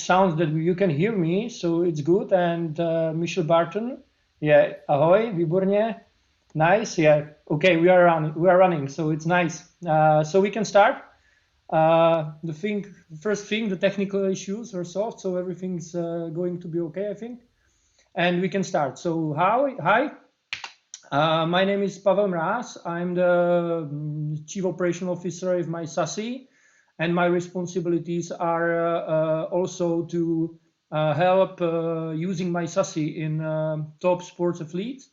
sounds that you can hear me, so it's good. And Michel Barton, yeah, ahoy, výborně, nice, yeah, okay, we are running, so it's nice. So we can start. The first thing, the technical issues are solved, so everything's going to be okay, I think. And we can start. So hi, my name is Pavel Mraz. I'm the Chief Operational Officer of My Sassy, and my responsibilities are also to help using My Sassy in top sports athletes.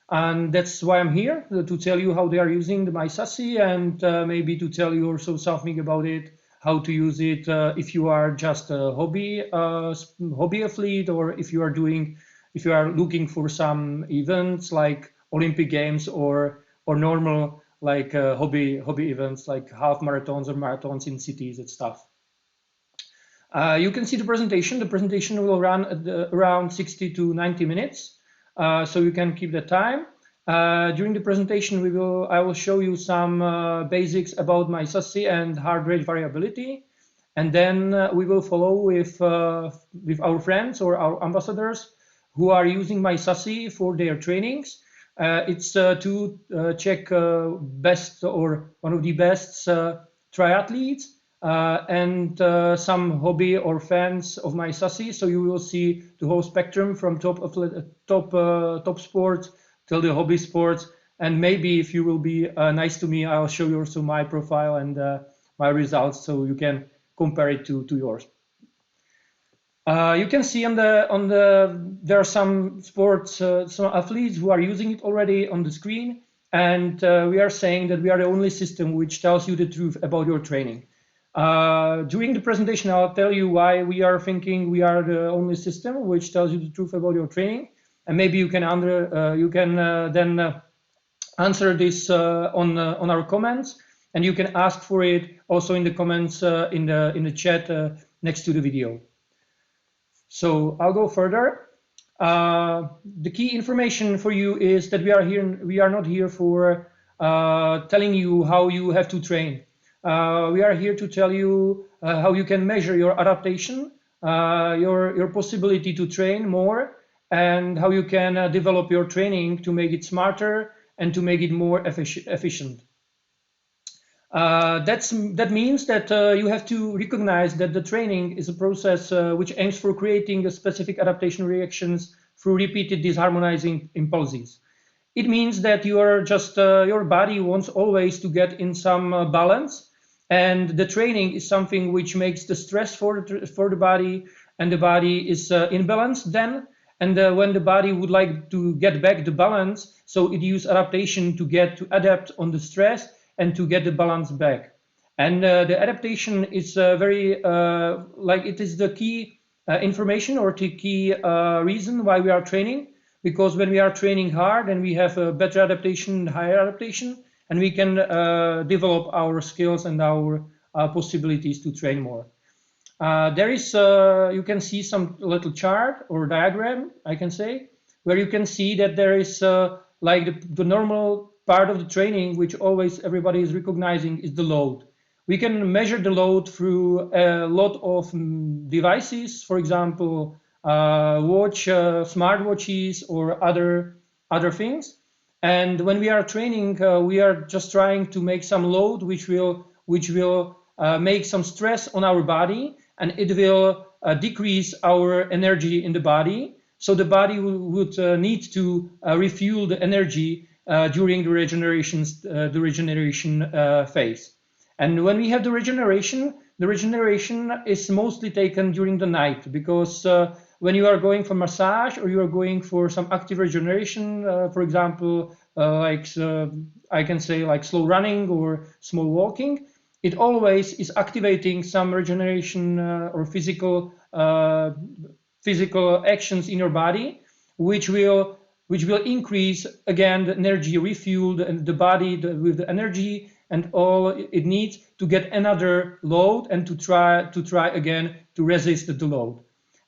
And that's why I'm here, to tell you how they are using the My Sassy, and maybe to tell you also something about it, how to use it if you are just a hobby athlete, or if you are looking for some events like Olympic Games or normal like hobby events like half marathons or marathons in cities and stuff. You can see the presentation. The presentation will run at around 60 to 90 minutes, so you can keep the time. During the presentation, I will show you some basics about My Sassy and heart rate variability, and then we will follow with our friends or our ambassadors who are using My Sassy for their trainings. It's to check best or one of the best triathletes and some hobby or fans of My Sassy. So you will see the whole spectrum from top sports till the hobby sports. And maybe if you will be nice to me, I'll show you also my profile and my results, so you can compare it to yours. You can see there are some some athletes who are using it already on the screen, and we are saying that we are the only system which tells you the truth about your training. During the presentation, I'll tell you why we are thinking we are the only system which tells you the truth about your training, and maybe you can then answer this on our comments, and you can ask for it also in the comments in the chat next to the video. So I'll go further. The key information for you is that we are not here for telling you how you have to train. We are here to tell you how you can measure your adaptation, your possibility to train more, and how you can develop your training to make it smarter and to make it more efficient. That means that you have to recognize that the training is a process which aims for creating a specific adaptation reactions through repeated disharmonizing impulses. It means that you are just your body wants always to get in some balance, and the training is something which makes the stress for the body, and the body is in balance then. And when the body would like to get back the balance, so it uses adaptation to adapt on the stress and to get the balance back. And the adaptation is it is the key information or the key reason why we are training, because when we are training hard and we have a better adaptation, higher adaptation, and we can develop our skills and our possibilities to train more. There is, you can see some little chart or diagram, I can say, where you can see that there is like the normal part of the training, which always everybody is recognizing, is the load. We can measure the load through a lot of devices, for example, smartwatches or other things. And when we are training, we are just trying to make some load which will make some stress on our body, and it will decrease our energy in the body. So the body would need to refuel the energy during the regeneration phase. And when we have the regeneration is mostly taken during the night, because when you are going for massage or you are going for some active regeneration, for example, I can say like slow running or small walking, it always is activating some regeneration or physical actions in your body, which will increase again the energy, refuel the body with the energy and all it needs to get another load and to try again to resist the load.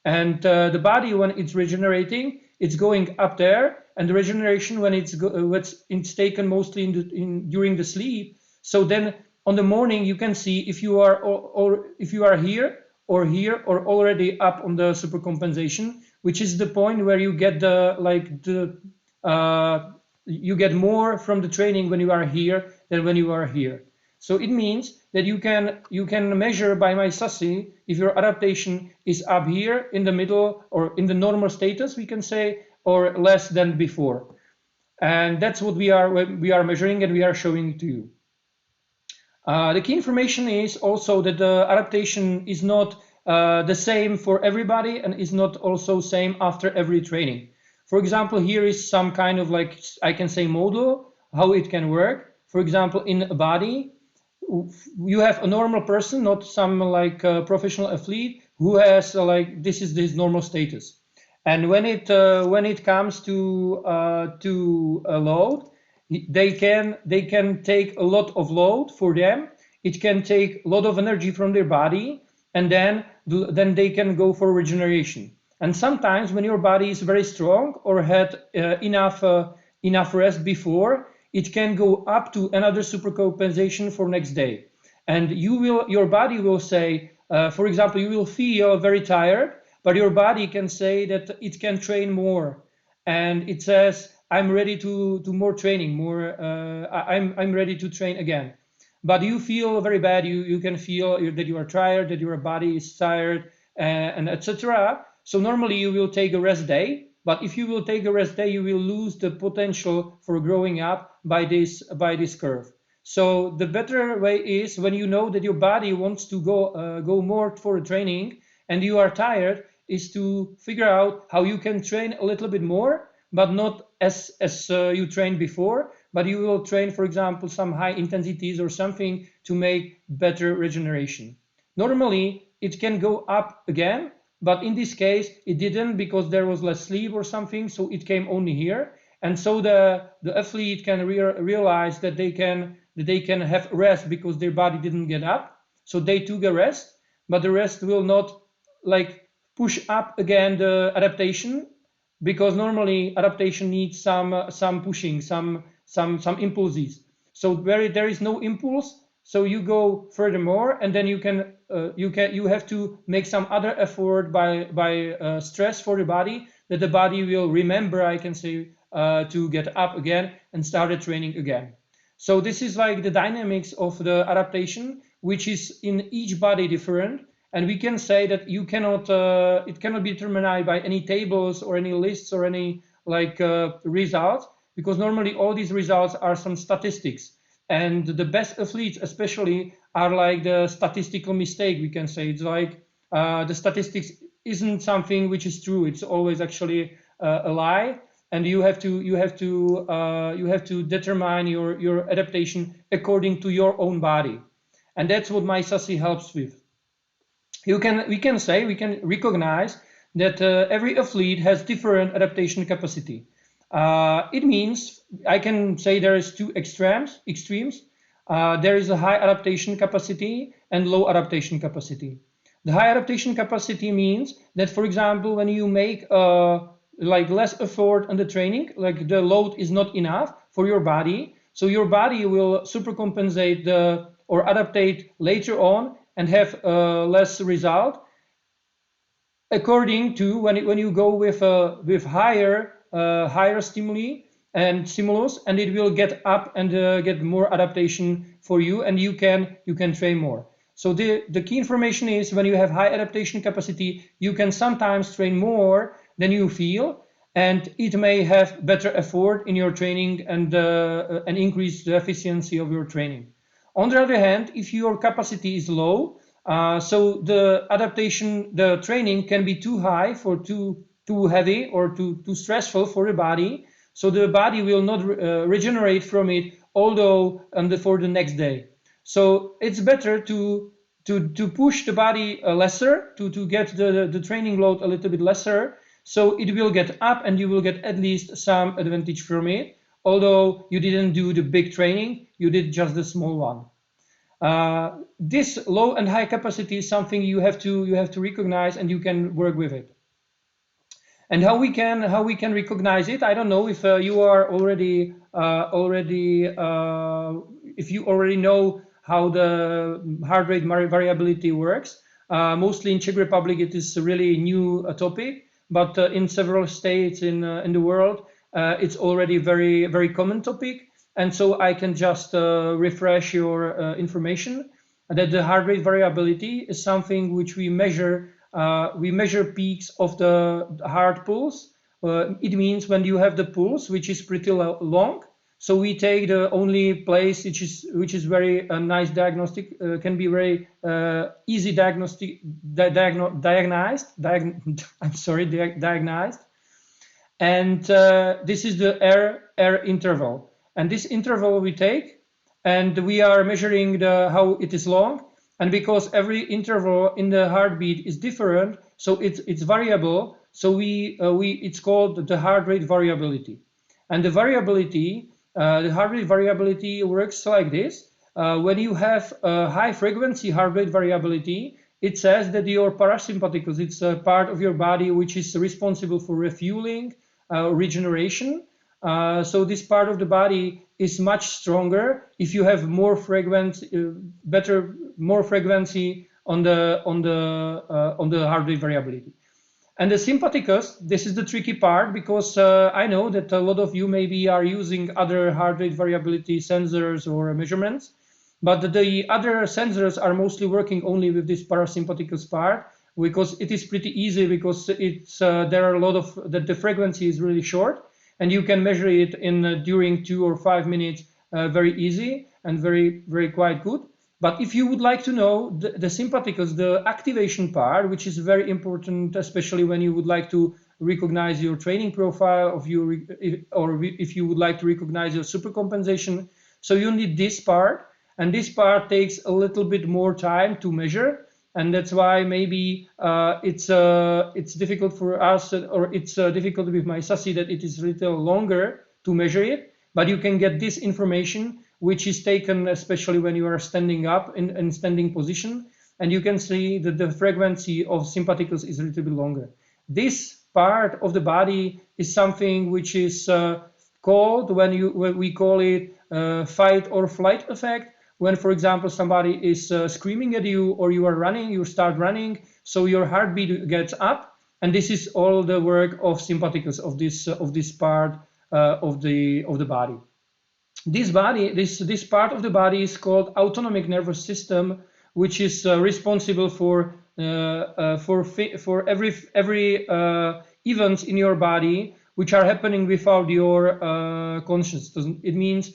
And the body, when it's regenerating, it's going up there, and the regeneration when it's taken mostly during the sleep. So then on the morning you can see if you are here or here or already up on the supercompensation, which is the point where you get you get more from the training when you are here than when you are here. So it means that you can measure by My Sassy if your adaptation is up here in the middle or in the normal status, we can say, or less than before. And that's what we are measuring and we are showing to you. The key information is also that the adaptation is not the same for everybody and is not also same after every training. For example, here is some kind of like, I can say, model, how it can work. For example, in a body, you have a normal person, not some like professional athlete who has like, this is his normal status. And when it comes to a load, they can take a lot of load for them. It can take a lot of energy from their body, and then they can go for regeneration. And sometimes when your body is very strong or had enough rest before, it can go up to another supercompensation for next day. And your body will say, for example, you will feel very tired, but your body can say that it can train more, and it says, I'm ready to do more training, I'm ready to train again. But you feel very bad, you can feel that you are tired, that your body is tired, and etc. So normally you will take a rest day, but if you will take a rest day, you will lose the potential for growing up by this curve. So the better way is when you know that your body wants to go more for training and you are tired, is to figure out how you can train a little bit more, but not as you trained before, but you will train, for example, some high intensities or something to make better regeneration. Normally, it can go up again, but in this case, it didn't because there was less sleep or something, so it came only here. And so the athlete can realize that they can have rest because their body didn't get up, so they took a rest, but the rest will not like push up again the adaptation, because normally adaptation needs some pushing, some impulses. So where there is no impulse, so you go furthermore, and then you have to make some other effort by stress for the body, that the body will remember, I can say, to get up again and start the training again. So this is like the dynamics of the adaptation, which is in each body different. And we can say that it cannot be determined by any tables or any lists or any like results, because normally all these results are some statistics. And the best athletes especially are like the statistical mistake, we can say. It's like the statistics isn't something which is true. It's always actually a lie. And you have to determine your adaptation according to your own body. And that's what My Sassy helps with. We can recognize that every athlete has different adaptation capacity. It means I can say there is two extremes. There is a high adaptation capacity and low adaptation capacity. The high adaptation capacity means that, for example, when you make like less effort on the training, like the load is not enough for your body, so your body will supercompensate or adaptate later on and have less result, according to when you go with higher stimulus, and it will get up and get more adaptation for you, and you can train more. So the key information is, when you have high adaptation capacity, you can sometimes train more than you feel, and it may have better effort in your training and increase the efficiency of your training. On the other hand, if your capacity is low, so the training can be too high for too heavy or too stressful for the body, so the body will not regenerate from it, although for the next day. So it's better to push the body lesser, to get the training load a little bit lesser, so it will get up and you will get at least some advantage from it, although you didn't do the big training, you did just the small one. This low and high capacity is something you have to recognize, and you can work with it. And how we can recognize it, I don't know if you are already if you already know how the heart rate variability works. Mostly in Czech Republic, it is a really new topic, but in several states in the world, it's already very common topic. And so I can just refresh your information that the heart rate variability is something which we measure. We measure peaks of the heart pulse. It means when you have the pulse, which is pretty long. So we take the only place which is very nice diagnostic, can be very easy diagnosed. And this is the R interval. And this interval we take, and we are measuring how it is long. And because every interval in the heartbeat is different, so it's variable. So it's called the heart rate variability. And the variability, the heart rate variability works like this. When you have a high frequency heart rate variability, it says that your parasympathicus, it's a part of your body which is responsible for refueling, regeneration. So this part of the body is much stronger if you have more frequency, more frequency on the heart rate variability. And the sympathicus, this is the tricky part, because I know that a lot of you maybe are using other heart rate variability sensors or measurements, but the other sensors are mostly working only with this parasympathicus part, because it is pretty easy, because it's there are a lot of the frequency is really short, and you can measure it in during 2 or 5 minutes very easy and very quite good. But if you would like to know the sympathicus, the activation part, which is very important, especially when you would like to recognize your training profile of your, or if you would like to recognize your supercompensation, so you need this part, and this part takes a little bit more time to measure, and that's why maybe it's difficult for us, or it's difficult with my Sassy, that it is a little longer to measure it. But you can get this information, which is taken especially when you are standing up in standing position, and you can see that the frequency of sympathicus is a little bit longer. This part of the body is something which is called, when we call it fight or flight effect. When, for example, somebody is screaming at you, or you are running, you start running, so your heartbeat gets up, and this is all the work of sympathicus, of this part of the body. This part of the body is called autonomic nervous system, which is responsible for every events in your body which are happening without your consciousness. It means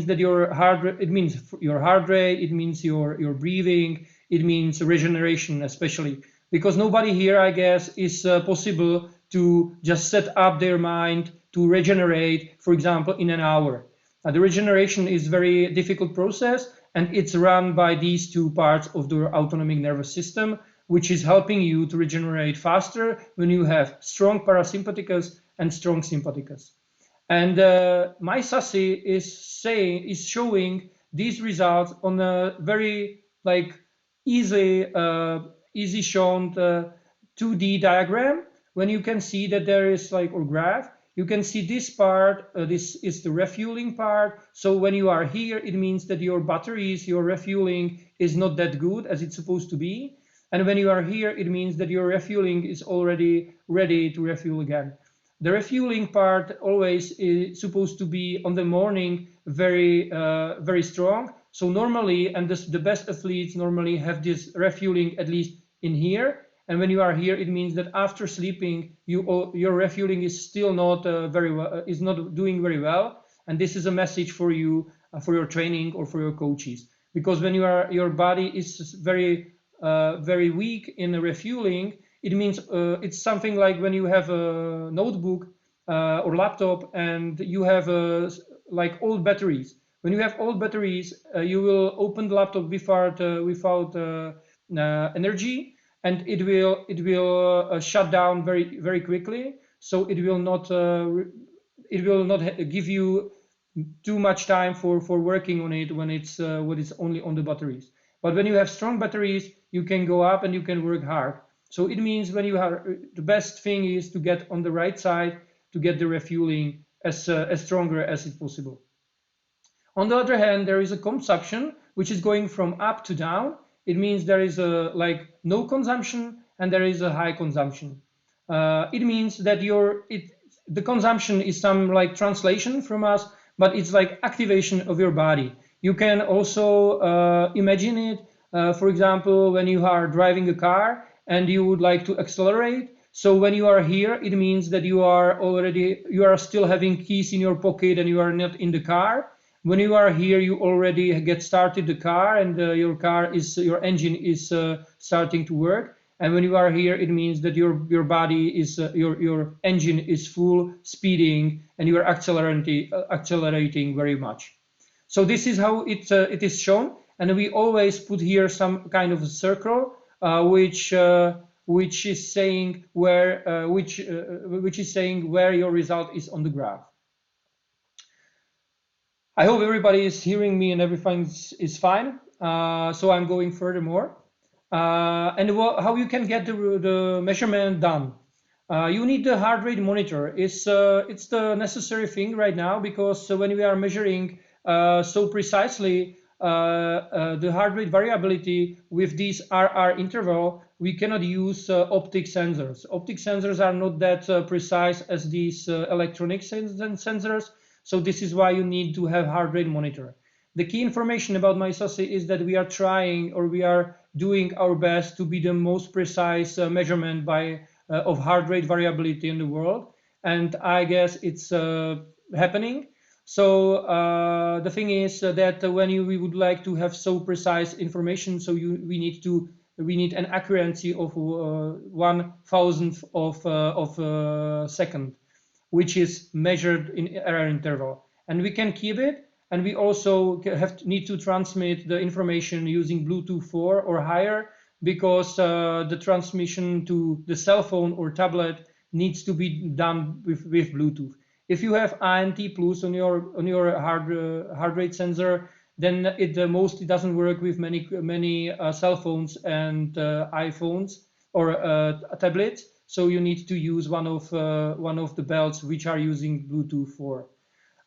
that your heart rate, it means your breathing, it means regeneration, especially because nobody here, I guess, is possible to just set up their mind to regenerate, for example, in an hour. The regeneration is a very difficult process, and it's run by these two parts of the autonomic nervous system, which is helping you to regenerate faster when you have strong parasympathicus and strong sympathicus. And My Sassy is showing these results on a very easy shown 2D diagram, when you can see that there is or graph. You can see this part, this is the refueling part. So when you are here, it means that your batteries, your refueling is not that good as it's supposed to be. And when you are here, it means that your refueling is already ready to refuel again. The refueling part always is supposed to be on the morning very strong. So normally, and the best athletes normally have this refueling at least in here. And when you are here, it means that after sleeping, your refueling is still not is not doing very well. And this is a message for you, for your training or for your coaches, because when your body is very weak in the refueling, it means it's something like when you have a notebook or laptop and you have old batteries. When you have old batteries, you will open the laptop without energy. And it will shut down very quickly. So it will not give you too much time for working on it when it's only on the batteries. But when you have strong batteries, you can go up and you can work hard. So it means when you have the best thing is to get on the right side to get the refueling as stronger as it's possible. On the other hand, there is a consumption which is going from up to down. it means there is a like no consumption and there is a high consumption. It means that the consumption is some like translation from us, but it's like activation of your body. You can also imagine it, for example, when you are driving a car and you would like to accelerate. So when you are here, it means that you are still having keys in your pocket and you are not in the car. When you are here, you already get started the car and your engine is starting to work. And when you are here, it means that your body is your engine is full speeding and you are accelerating very much. So this is how it is shown, and we always put here some kind of a circle which is saying where your result is on the graph. I hope everybody is hearing me and everything is fine. So I'm going furthermore. And how you can get the measurement done. You need the heart rate monitor. It's the necessary thing right now, because when we are measuring so precisely the heart rate variability with this RR interval, we cannot use optic sensors. Optic sensors are not that precise as these electronic sensors. So this is why you need to have heart rate monitor. The key information about My Sassy is that we are trying, or we are doing our best to be the most precise measurement of heart rate variability in the world, and I guess it's happening. So the thing is that when we would like to have so precise information, so we need an accuracy of 1/1000th of a second, which is measured in error interval, and we can keep it. And we also need to transmit the information using Bluetooth 4 or higher, because the transmission to the cell phone or tablet needs to be done with Bluetooth. If you have ANT plus on your heart rate sensor, then it mostly doesn't work with many cell phones and iPhones or tablets. So you need to use one of the belts which are using Bluetooth 4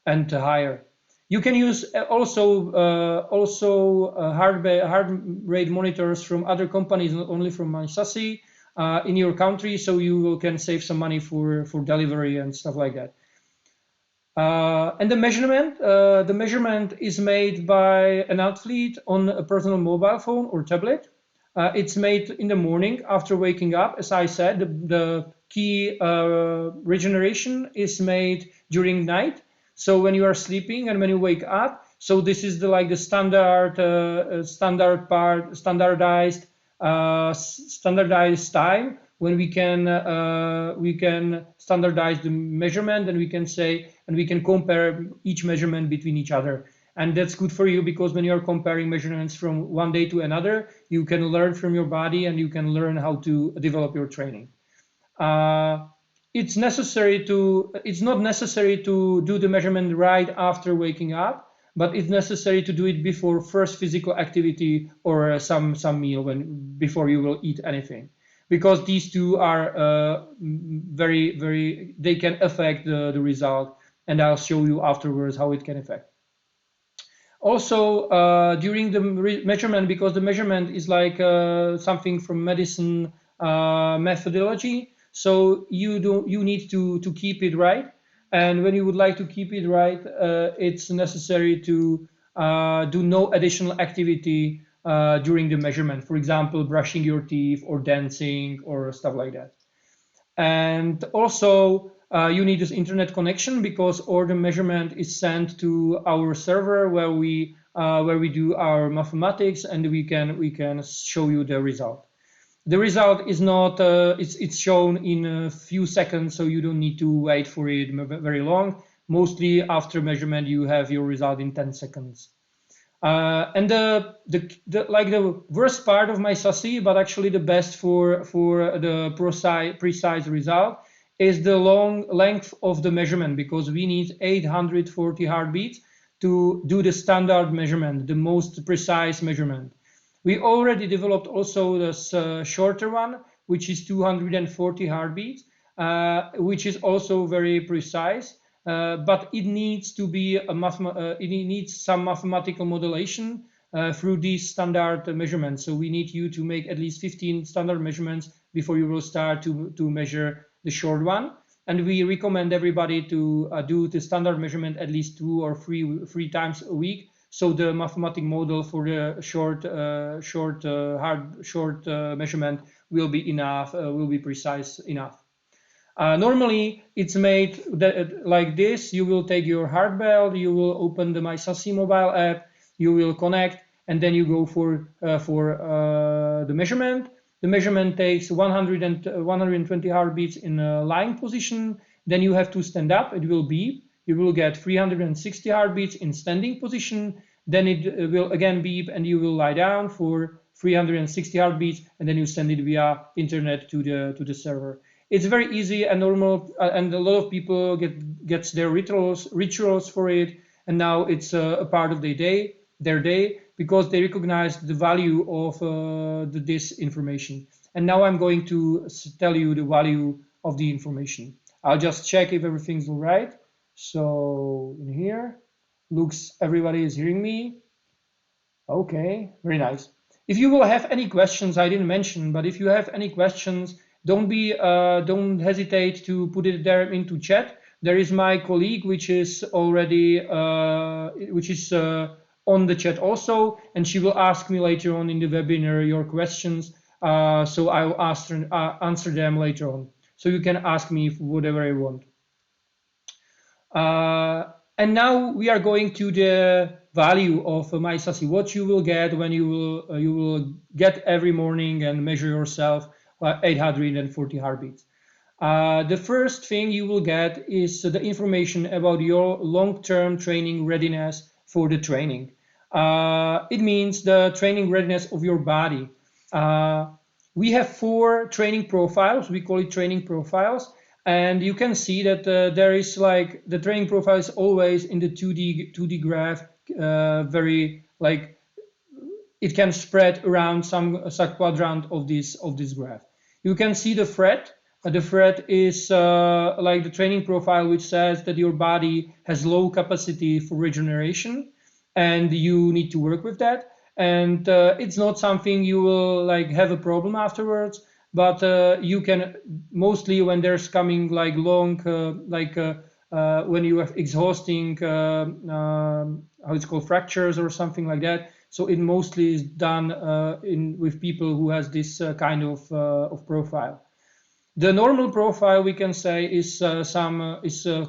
and higher. You can use also heart rate monitors from other companies, not only from My Sassy, in your country, so you can save some money for delivery and stuff like that. And the measurement is made by an athlete on a personal mobile phone or tablet. It's made in the morning after waking up. As I said, the key regeneration is made during night. So when you are sleeping and when you wake up, so this is the standardized time when we can standardize the measurement, and we can compare each measurement between each other. And that's good for you, because when you're comparing measurements from one day to another, you can learn from your body and you can learn how to develop your training. It's not necessary to do the measurement right after waking up, but it's necessary to do it before first physical activity or some meal before you will eat anything, because these two are they can affect the result, and I'll show you afterwards how it can affect. Also, during the measurement, because the measurement is like something from medicine methodology, so you need to keep it right. And when you would like to keep it right, it's necessary to do no additional activity during the measurement. For example, brushing your teeth or dancing or stuff like that. And also, you need this internet connection, because all the measurement is sent to our server where we do our mathematics, and we can show you the result. The result is not it's shown in a few seconds, so you don't need to wait for it very long. Mostly after measurement, you have your result in 10 seconds. And the worst part of My Sassy, but actually the best for the precise result, is the long length of the measurement, because we need 840 heartbeats to do the standard measurement, the most precise measurement. We already developed also this shorter one, which is 240 heartbeats, which is also very precise, but it needs to be it needs some mathematical modulation through these standard measurements. So we need you to make at least 15 standard measurements before you will start to measure the short one. And we recommend everybody to do the standard measurement at least 2 or 3 times a week. So the mathematical model for the short measurement will be enough, will be precise enough. Normally, it's made like this. You will take your hard belt, you will open the My Sassy mobile app, you will connect, and then you go for the measurement. The measurement takes 120 heartbeats in a lying position. Then you have to stand up. It will beep. You will get 360 heartbeats in standing position. Then it will again beep, and you will lie down for 360 heartbeats, and then you send it via internet to the server. It's very easy and normal, and a lot of people gets their rituals for it, and now it's a part of their day, because they recognize the value of this information. And now I'm going to tell you the value of the information. I'll just check if everything's all right. So in here, everybody is hearing me. Okay, very nice. If you will have any questions, I didn't mention, but if you have any questions, don't hesitate to put it there into chat. There is my colleague, which is already on the chat also, and she will ask me later on in the webinar your questions. So I will answer them later on. So you can ask me whatever you want. And now we are going to the value of My Sassy. What you will get when you will get every morning and measure yourself 840 heartbeats. The first thing you will get is the information about your long-term training readiness for the training. It means the training readiness of your body. We have 4 training profiles. We call it training profiles. And you can see that there is like the training profile is always in the 2D graph, very like it can spread around some quadrant of this graph. You can see the thread. The thread is like the training profile, which says that your body has low capacity for regeneration, and you need to work with that. And it's not something you will like have a problem afterwards. But you can mostly when there's coming like long, when you have exhausting, how it's called, fractures or something like that. So it mostly is done with people who has this kind of profile. The normal profile, we can say, is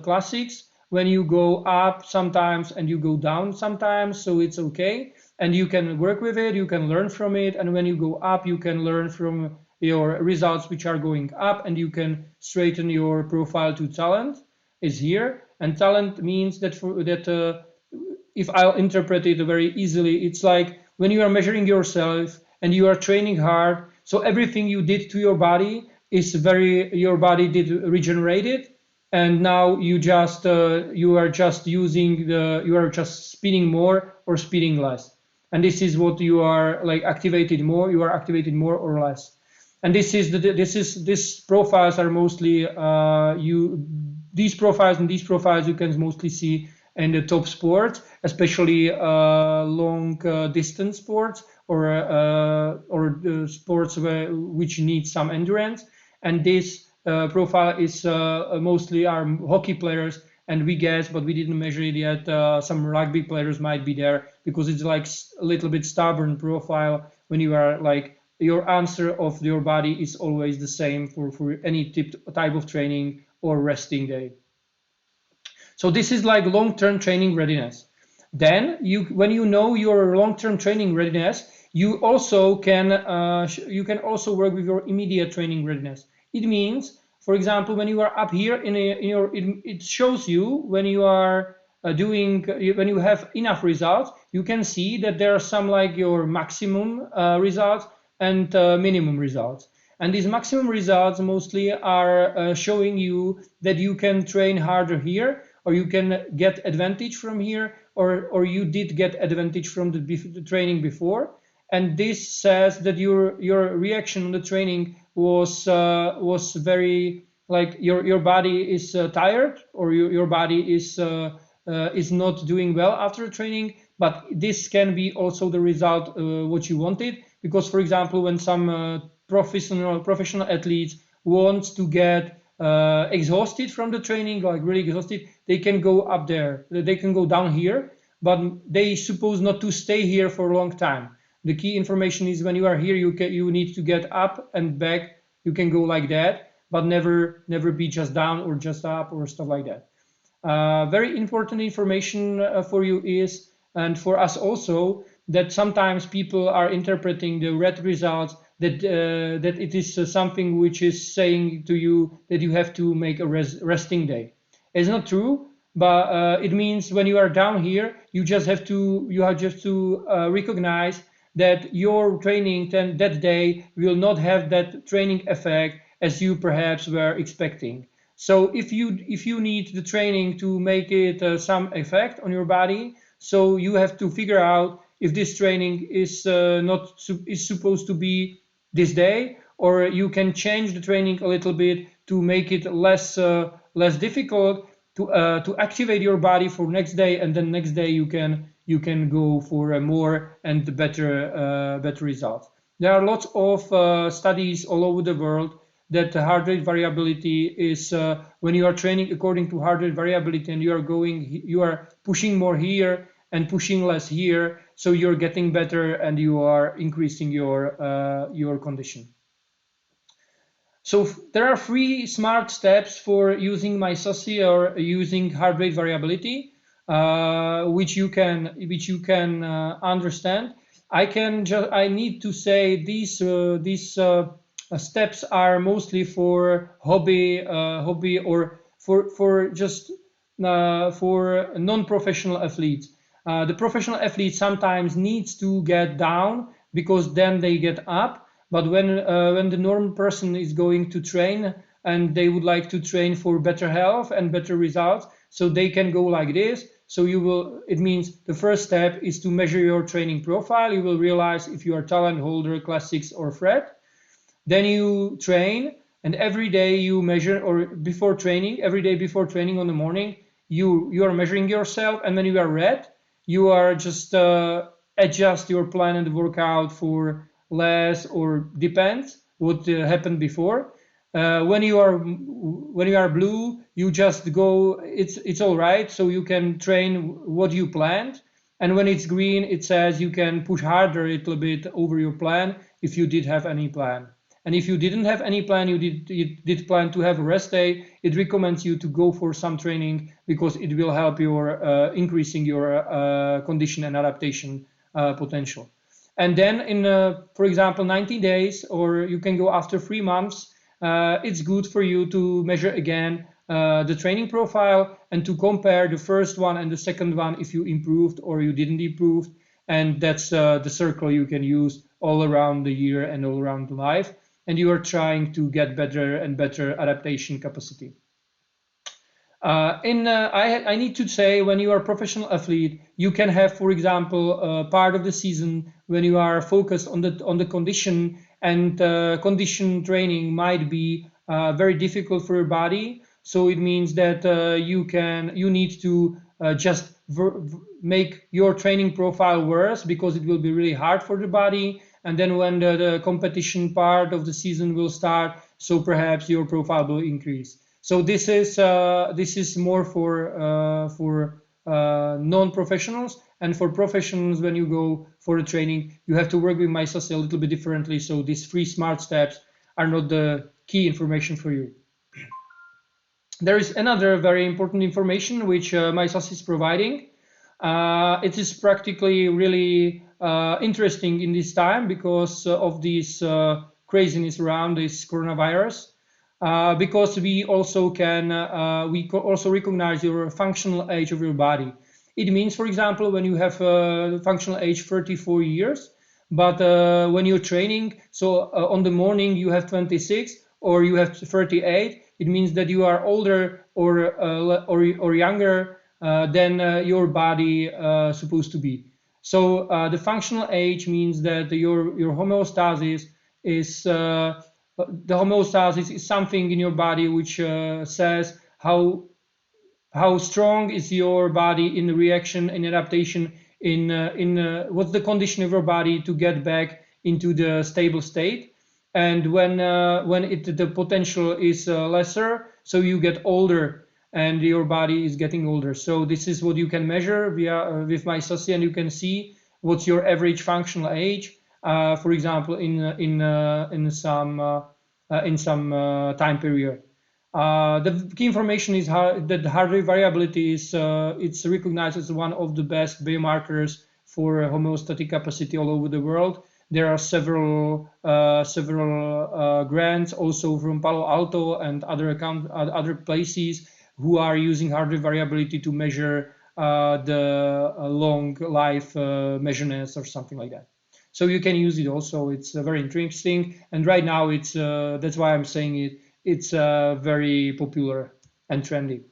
classics. When you go up sometimes and you go down sometimes, so it's okay. And you can work with it, you can learn from it. And when you go up, you can learn from your results which are going up, and you can straighten your profile to talent is here. And talent means that if I'll interpret it very easily, it's like when you are measuring yourself and you are training hard, so everything you did to your body is your body did regenerated, and now you are just speeding more or speeding less. And this is what you are like activated more, you are activated more or less. And these profiles are mostly these profiles you can mostly see in the top sports, especially long distance sports or sports which need some endurance. And this profile is mostly our hockey players, and we guess, but we didn't measure it yet, some rugby players might be there, because it's like a little bit stubborn profile when you are like your answer of your body is always the same for any type of training or resting day. So this is like long-term training readiness. Then when you know your long-term training readiness, you also can work with your immediate training readiness. It means, for example, when you are up here it shows you when you are when you have enough results, you can see that there are some like your maximum results and minimum results. And these maximum results mostly are showing you that you can train harder here, or you can get advantage from here, or you did get advantage from the training before. And this says that your reaction on the training was very like your body is tired, or your body is not doing well after training, but this can be also the result what you wanted, because for example, when some professional athletes wants to get exhausted from the training, like really exhausted, they can go up there, they can go down here, but they suppose not to stay here for a long time. The key information is when you are here, you need to get up and back. You can go like that, but never be just down or just up or stuff like that. Very important information for you is, and for us also, that sometimes people are interpreting the red results that it is something which is saying to you that you have to make a resting day. It's not true, but it means when you are down here, you have to recognize that your training that day will not have that training effect as you perhaps were expecting. So if you need the training to make it some effect on your body, so you have to figure out if this training is supposed to be this day, or you can change the training a little bit to make it less difficult to activate your body for next day, and then next day you can go for a more and better results. There are lots of studies all over the world that heart rate variability is when you are training according to heart rate variability, and you are pushing more here and pushing less here, so you're getting better and you are increasing your condition. So there are 3 smart steps for using My Sassy or using heart rate variability, which you can understand. I need to say these steps are mostly for hobby or for non-professional athletes. The professional athlete sometimes needs to get down because then they get up. But when the normal person is going to train and they would like to train for better health and better results, so they can go like this. So it means the first step is to measure your training profile. You will realize if you are talent holder, class 6 or fret. Then you train, and every day you measure, or every day before training on the morning, you are measuring yourself, and when you are red, you are just adjust your plan and workout for less, or depends what happened before. When you are blue, you just go. It's all right, so you can train what you planned. And when it's green, it says you can push harder a little bit over your plan if you did have any plan. And if you didn't have any plan, you did plan to have a rest day, it recommends you to go for some training because it will help your increasing your condition and adaptation potential. And then in, for example, 90 days, or you can go after 3 months, it's good for you to measure again the training profile and to compare the first one and the second one if you improved or you didn't improve. And that's the circle you can use all around the year and all around life. And you are trying to get better and better adaptation capacity. I need to say, when you are a professional athlete, you can have, for example, part of the season when you are focused on the condition, and condition training might be very difficult for your body. So it means that you need to just make your training profile worse, because it will be really hard for the body. And then when the competition part of the season will start, so perhaps your profile will increase. So this is more for non-professionals, and for professionals. When you go for the training, you have to work with My Sassy a little bit differently. So these 3 smart steps are not the key information for you. There is another very important information which My Sassy is providing. It is practically really interesting in this time because of this craziness around this coronavirus. Because we also recognize your functional age of your body. It means, for example, when you have functional age 34 years, but when you're training, so on the morning you have 26 or you have 38, it means that you are older or younger than your body supposed to be. So the functional age means that your homeostasis is the homeostasis is something in your body which says how strong is your body in reaction and adaptation what's the condition of your body to get back into the stable state. And when the potential is lesser, so you get older and your body is getting older. So this is what you can measure with My Sassy, and you can see what's your average functional age, for example, in some time period. The key information is that heart rate variability is it's recognized as one of the best biomarkers for homeostatic capacity all over the world. There are several grants also from Palo Alto and other places who are using heart rate variability to measure the long life measurements or something like that. So you can use it also. It's very interesting, and right now it's that's why I'm saying it. It's very popular and trendy.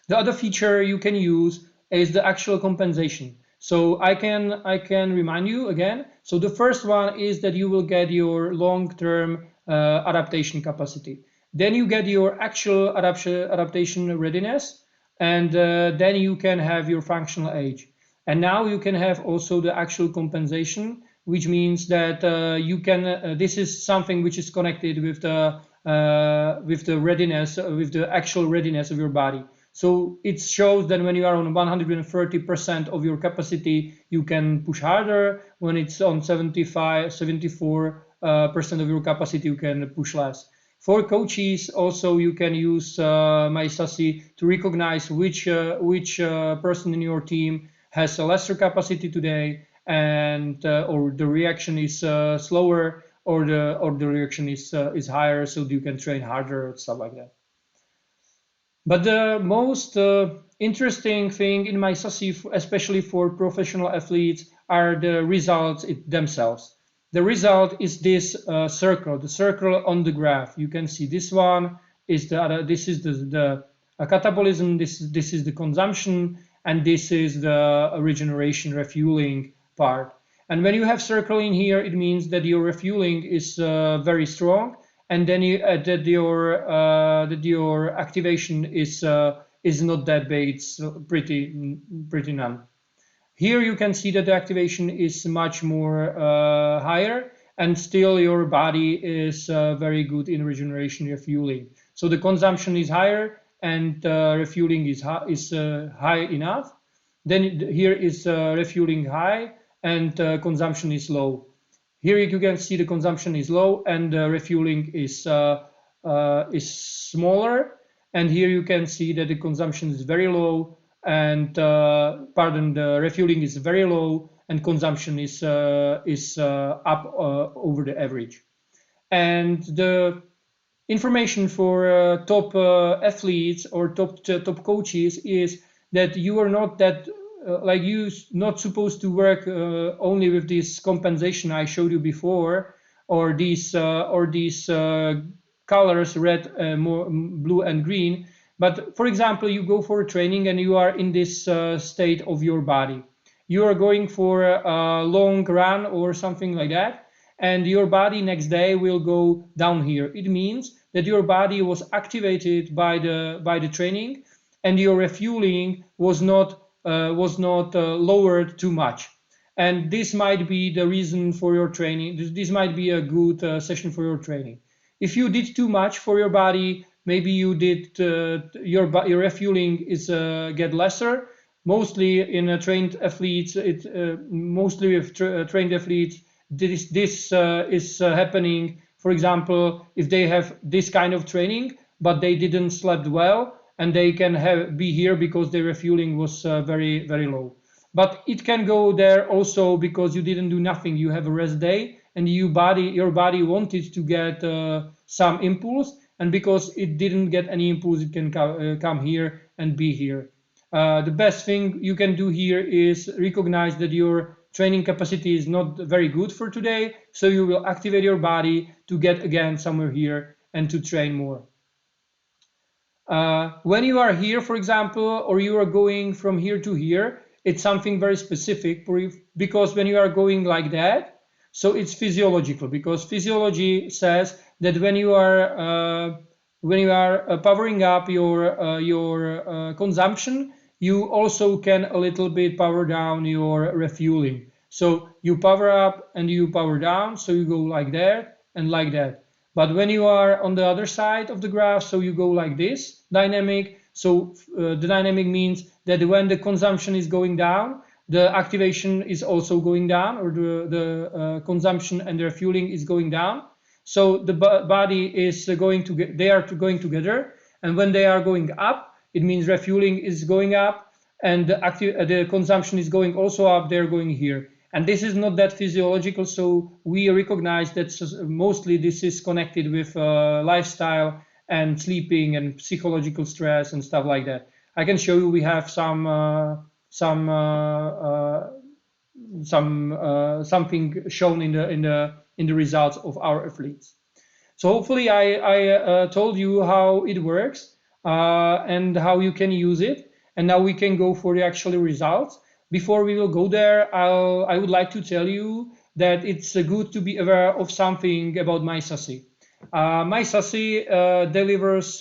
The other feature you can use is the actual compensation. So I can remind you again. So the first one is that you will get your long-term adaptation capacity. Then you get your actual adaptation readiness, and then you can have your functional age. And now you can have also the actual compensation, which means that you can. This is something which is connected with the readiness, with the actual readiness of your body. So it shows that when you are on 130% of your capacity, you can push harder. When it's on 74% of your capacity, you can push less. For coaches, also you can use My Sassy to recognize which person in your team has a lesser capacity today, and or the reaction is slower, or the reaction is higher, so you can train harder, stuff like that. But the most interesting thing in My Sassy, especially for professional athletes, are the results themselves. The result is this circle, the circle on the graph. You can see this one is this is the catabolism, this is the consumption, and this is the regeneration, refueling part. And when you have circle in here, it means that your refueling is very strong, and then that your activation is not that big. It's pretty none. Here you can see that the activation is much more higher, and still your body is very good in regeneration, refueling. So the consumption is higher, and refueling is high enough. Then here is refueling high, and consumption is low. Here you can see the consumption is low, and refueling is smaller. And here you can see that the consumption is very low, and the refueling is very low, and consumption is up over the average. And the information for top athletes or top coaches is that you are not that you're not supposed to work only with this compensation I showed you before, or these colors, red, blue, and green. But for example, you go for a training and you are in this state of your body. You are going for a long run or something like that, and your body next day will go down here. It means that your body was activated by the training, and your refueling was not lowered too much. And this might be the reason for your training. This might be a good session for your training. If you did too much for your body, maybe you did your refueling is get lesser. Mostly in trained athletes, mostly with trained athletes, this is happening. For example, if they have this kind of training, but they didn't slept well, and they can be here because their refueling was very, very low. But it can go there also because you didn't do nothing. You have a rest day, and your body wanted to get some impulse, and because it didn't get any impulse, it can come here and be here. The best thing you can do here is recognize that your training capacity is not very good for today, so you will activate your body to get again somewhere here and to train more. When you are here, for example, or you are going from here to here, it's something very specific, because when you are going like that, so it's physiological, because physiology says that when you are powering up your consumption, you also can a little bit power down your refueling. So you power up and you power down, so you go like that and like that. But when you are on the other side of the graph, so you go like this, dynamic. So the dynamic means that when the consumption is going down, the activation is also going down, or the consumption and the refueling is going down. So the body is going to they are going together, and when they are going up, it means refueling is going up, and the consumption is going also up. They're going here, and this is not that physiological. So we recognize that mostly this is connected with lifestyle and sleeping and psychological stress and stuff like that. I can show you. We have something shown in the results of our athletes. So hopefully I told you how it works and how you can use it. And now we can go for the actual results. Before we will go there, I would like to tell you that it's good to be aware of something about My Sassy. My Sassy delivers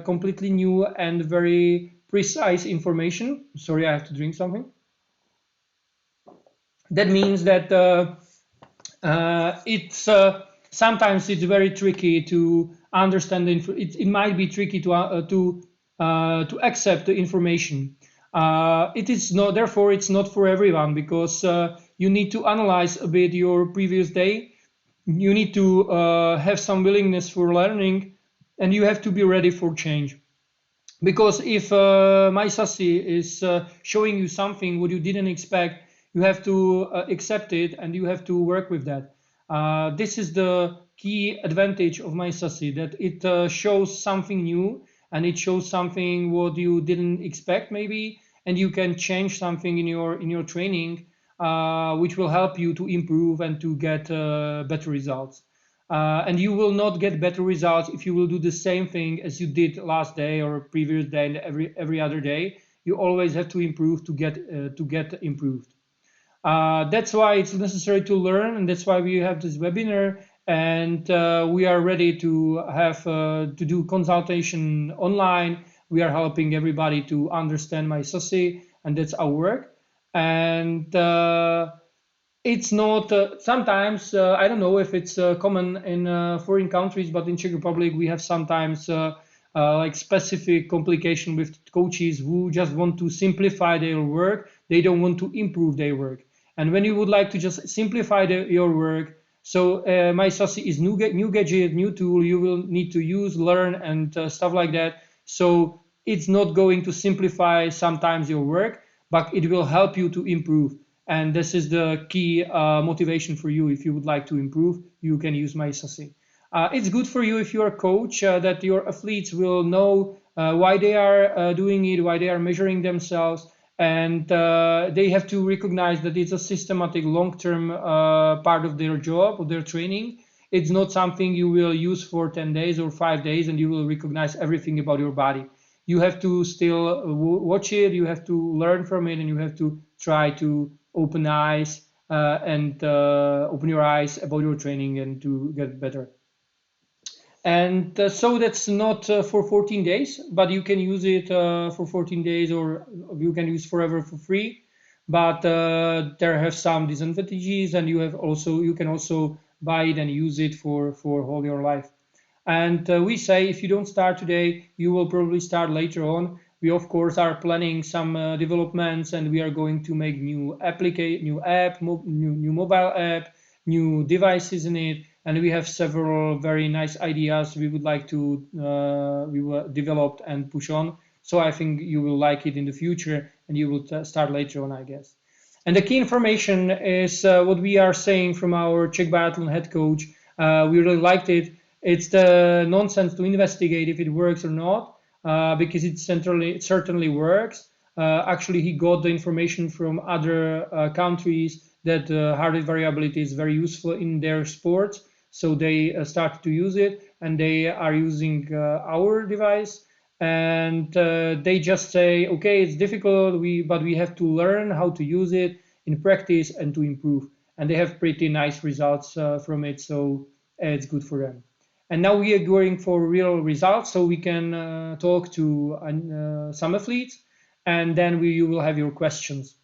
completely new and very precise information. Sorry, I have to drink something. That means that sometimes it's very tricky to understand it might be tricky to accept the information. It is not, therefore it's not for everyone, because you need to analyze a bit your previous day. You need to have some willingness for learning, and you have to be ready for change. Because if My Sassy is showing you something what you didn't expect, you have to accept it, and you have to work with that. This is the key advantage of My Sassy, that it shows something new, and it shows something what you didn't expect maybe, and you can change something in your training, which will help you to improve and to get better results. And you will not get better results if you will do the same thing as you did last day or previous day and every other day. You always have to improve to get improved. That's why it's necessary to learn, and that's why we have this webinar, and we are ready to have to do consultation online. We are helping everybody to understand My Sassy, and that's our work. And it's not sometimes I don't know if it's common in foreign countries, but in Czech Republic we have sometimes like specific complication with coaches who just want to simplify their work. They don't want to improve their work. And when you would like to just simplify your work, so My Sassy is new gadget, new tool you will need to use, learn, and stuff like that. So it's not going to simplify sometimes your work, but it will help you to improve. And this is the key motivation for you. If you would like to improve, you can use My Sassy. It's good for you if you're a coach, that your athletes will know why they are doing it, why they are measuring themselves, and they have to recognize that it's a systematic long-term part of their job, of their training. It's not something you will use for 10 days or 5 days and you will recognize everything about your body. You have to still watch it, you have to learn from it, and you have to try to open eyes and open your eyes about your training and to get better. And so that's not for 14 days, but you can use it for 14 days, or you can use forever for free. But there have some disadvantages, and you can also buy it and use it for all your life. And we say if you don't start today, you will probably start later on. We of course are planning some developments, and we are going to make new mobile app, new devices in it, and we have several very nice ideas we would like to develop and push on. So I think you will like it in the future, and you will start later on, I guess. And the key information is what we are saying from our Czech biathlon head coach. We really liked it. It's the nonsense to investigate if it works or not, because it certainly works. Actually, he got the information from other countries that heart rate variability is very useful in their sports. So they started to use it, and they are using our device. And they just say, okay, it's difficult, but we have to learn how to use it in practice and to improve. And they have pretty nice results from it, so it's good for them. And now we are going for real results, so we can talk to some athletes. and then you will have your questions.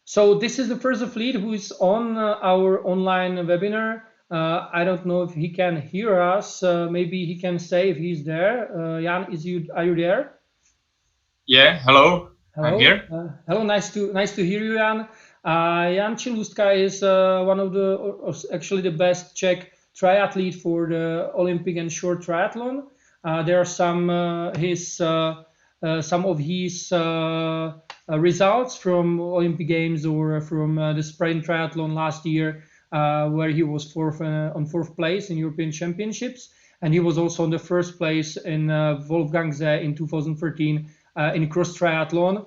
So this is the first athlete who is on our online webinar. I don't know if he can hear us. Maybe he can say if he's there. Jan, are you there? Yeah, hello. Hello. I'm here. Hello, nice to hear you, Jan. Jan Čelůstka is one of actually the best Czech triathlete for the Olympic and short triathlon. There are some of his results from Olympic Games or from the sprint triathlon last year, where he was on fourth place in European Championships, and he was also on the first place in Wolfgangsee in 2013 in cross triathlon,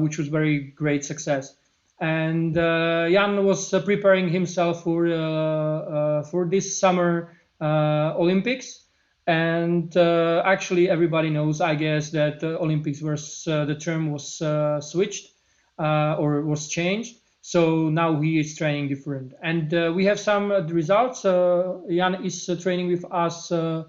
which was very great success. And Jan was preparing himself for this summer Olympics. And actually, everybody knows, I guess, that Olympics the term was switched or was changed. So now he is training different. And we have some results. Jan is training with us for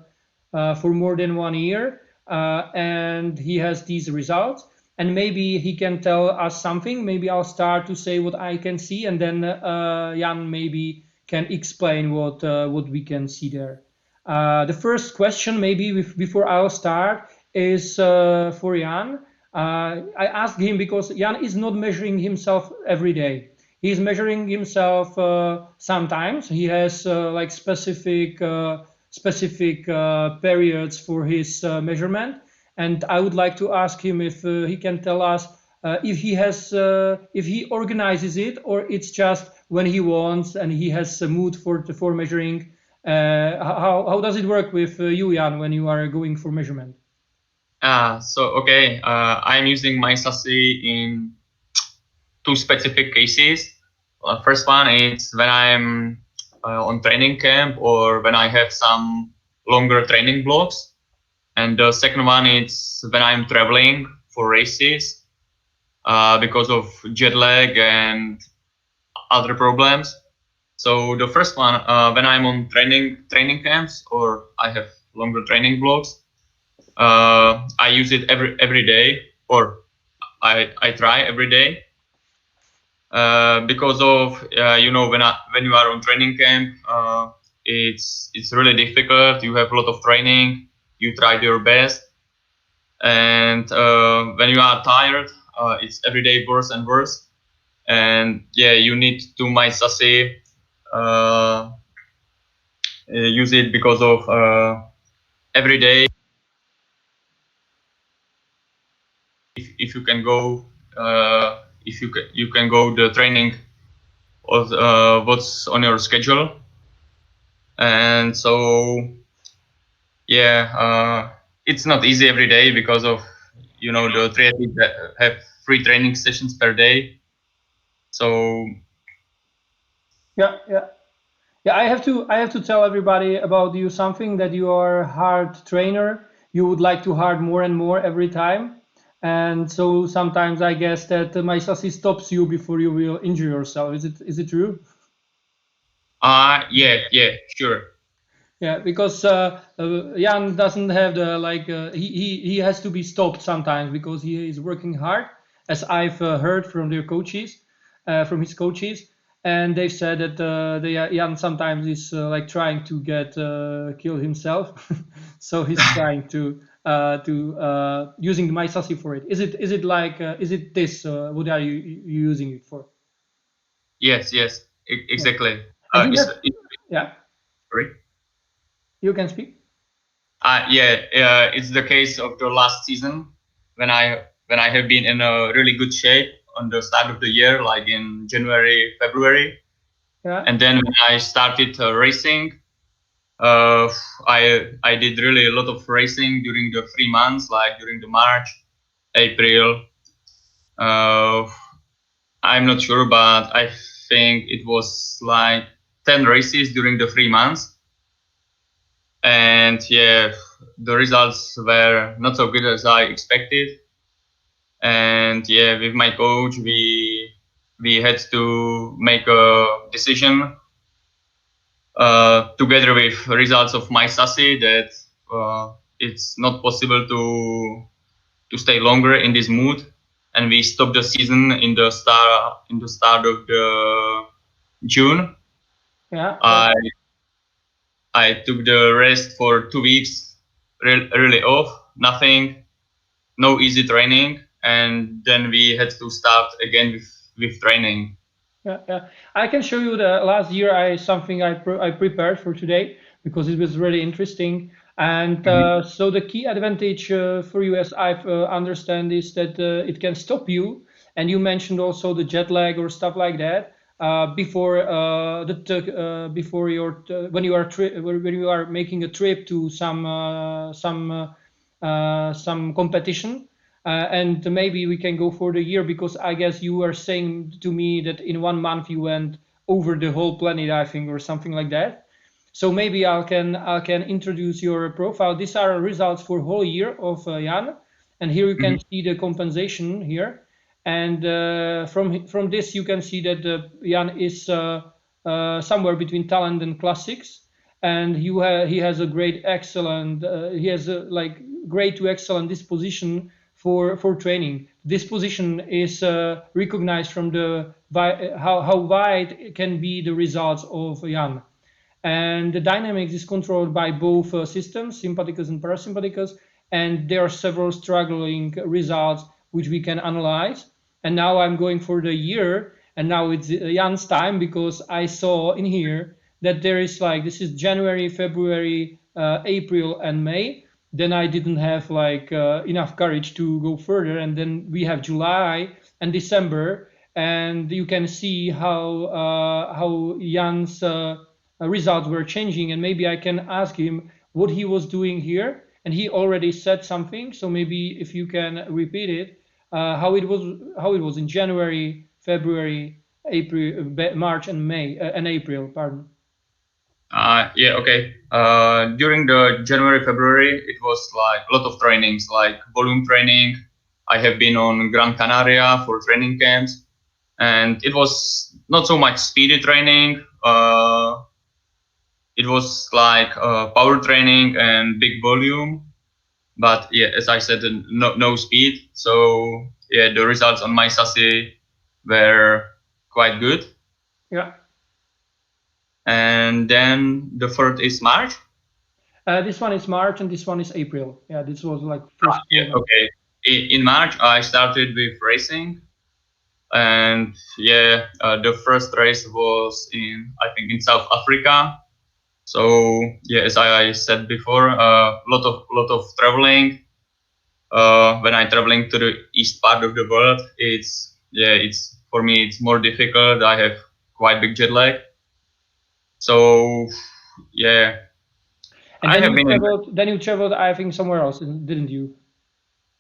more than 1 year, and he has these results. And maybe he can tell us something. Maybe I'll start to say what I can see, and then Jan maybe can explain what we can see there. The first question, maybe before I'll start, is for Jan. I asked him because Jan is not measuring himself every day. He's measuring himself sometimes. He has like specific periods for his measurement. And I would like to ask him if he can tell us if he organizes it, or it's just when he wants and he has a mood for measuring. How does it work with you, Jan, when you are going for measurement? I'm using My Sassy in 2 specific cases. First one is when I'm on training camp or when I have some longer training blocks. And the second one is when I'm traveling for races because of jet lag and other problems. So the first one, when I'm on training camps or I have longer training blocks, I use it every day, or I try every day, because of when you are on training camp, it's really difficult. You have a lot of training. You try your best, and when you are tired, it's every day worse and worse. And yeah, you need to My Sassy. Use it because of every day. If you can go, you can go the training of what's on your schedule, and so yeah, it's not easy every day because of the triathletes that have 3 training sessions per day. So Yeah. I have to tell everybody about you something, that you are a hard trainer. You would like to hard more and more every time, and so sometimes I guess that My Sassy stops you before you will injure yourself. Is it true? yeah, sure. Yeah, because Jan doesn't have the he has to be stopped sometimes because he is working hard, as I've heard from their coaches, from his coaches, and they've said that Jan sometimes is like trying to kill himself, so he's trying to using the My Sassy for it. Is it like is it this? What are you using it for? Yes, exactly. And yeah, Sorry. you can speak. It's the case of the last season when I have been in a really good shape on the start of the year, like in January, February. Yeah. And then when I started racing, I did really a lot of racing during the 3 months, like during the March, April. I'm not sure, but I think it was like 10 races during the 3 months. And yeah, the results were not so good as I expected. And yeah, with my coach, we had to make a decision together with results of My Sassy that it's not possible stay longer in this mood, and we stopped the season in the start of the June. Yeah. I took the rest for 2 weeks, really off, nothing, no easy training, and then we had to start again with training. Yeah. I can show you the last year I prepared for today because it was really interesting. And so the key advantage for you, as I understand, is that it can stop you. And you mentioned also the jet lag or stuff like that before when you are making a trip to some competition. And maybe we can go for the year, because I guess you were saying to me that in 1 month you went over the whole planet, I think, or something like that. So maybe I can introduce your profile. These are results for whole year of Jan, and here you can see the compensation here. And from this you can see that Jan is somewhere between talent and classics, and he has a great to excellent disposition for training. This position is recognized from how wide can be the results of Jan. And the dynamics is controlled by both systems, sympathicus and parasympathicus, and there are several struggling results which we can analyze. And now I'm going for the year, and now it's Jan's time, because I saw in here that there is this is January, February, April, and May. Then I didn't have enough courage to go further, and then we have July and December, and you can see how Jan's results were changing. And maybe I can ask him what he was doing here, and he already said something, so maybe if you can repeat it, how it was in January, February, April, March, and May and April. Pardon. Yeah, okay. During the January, February, it was a lot of trainings, like volume training. I have been on Gran Canaria for training camps, and it was not so much speedy training. It was power training and big volume, but yeah, as I said, no speed. So yeah, the results on My Sassy were quite good. Yeah. And then the third is March. This one is March, and this one is April. Yeah, this was first. Yeah, okay. In March, I started with racing, and yeah, the first race was I think in South Africa. So yeah, as I said before, lot of traveling. When I'm traveling to the east part of the world, it's for me it's more difficult. I have quite big jet lag. So yeah. And then you traveled, I think, somewhere else, didn't you?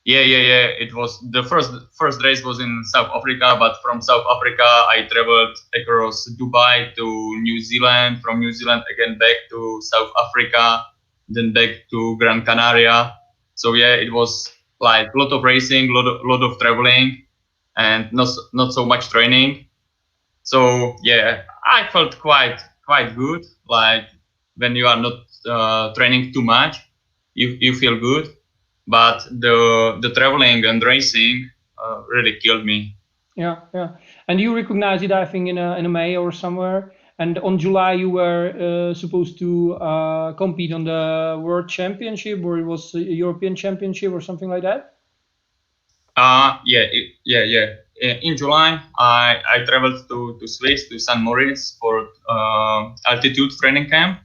Yeah. It was the first race was in South Africa, but from South Africa I traveled across Dubai to New Zealand, from New Zealand again back to South Africa, then back to Gran Canaria. So yeah, it was a lot of racing, lot of traveling, and not so much training. So yeah, I felt quite good. When you are not training too much, you feel good. But the traveling and racing really killed me. Yeah. And you recognize it, I think, in a May or somewhere. And on July you were supposed to compete on the World Championship, or it was a European Championship or something like that. Yeah. In July, I traveled to Swiss, to St. Moritz for altitude training camp,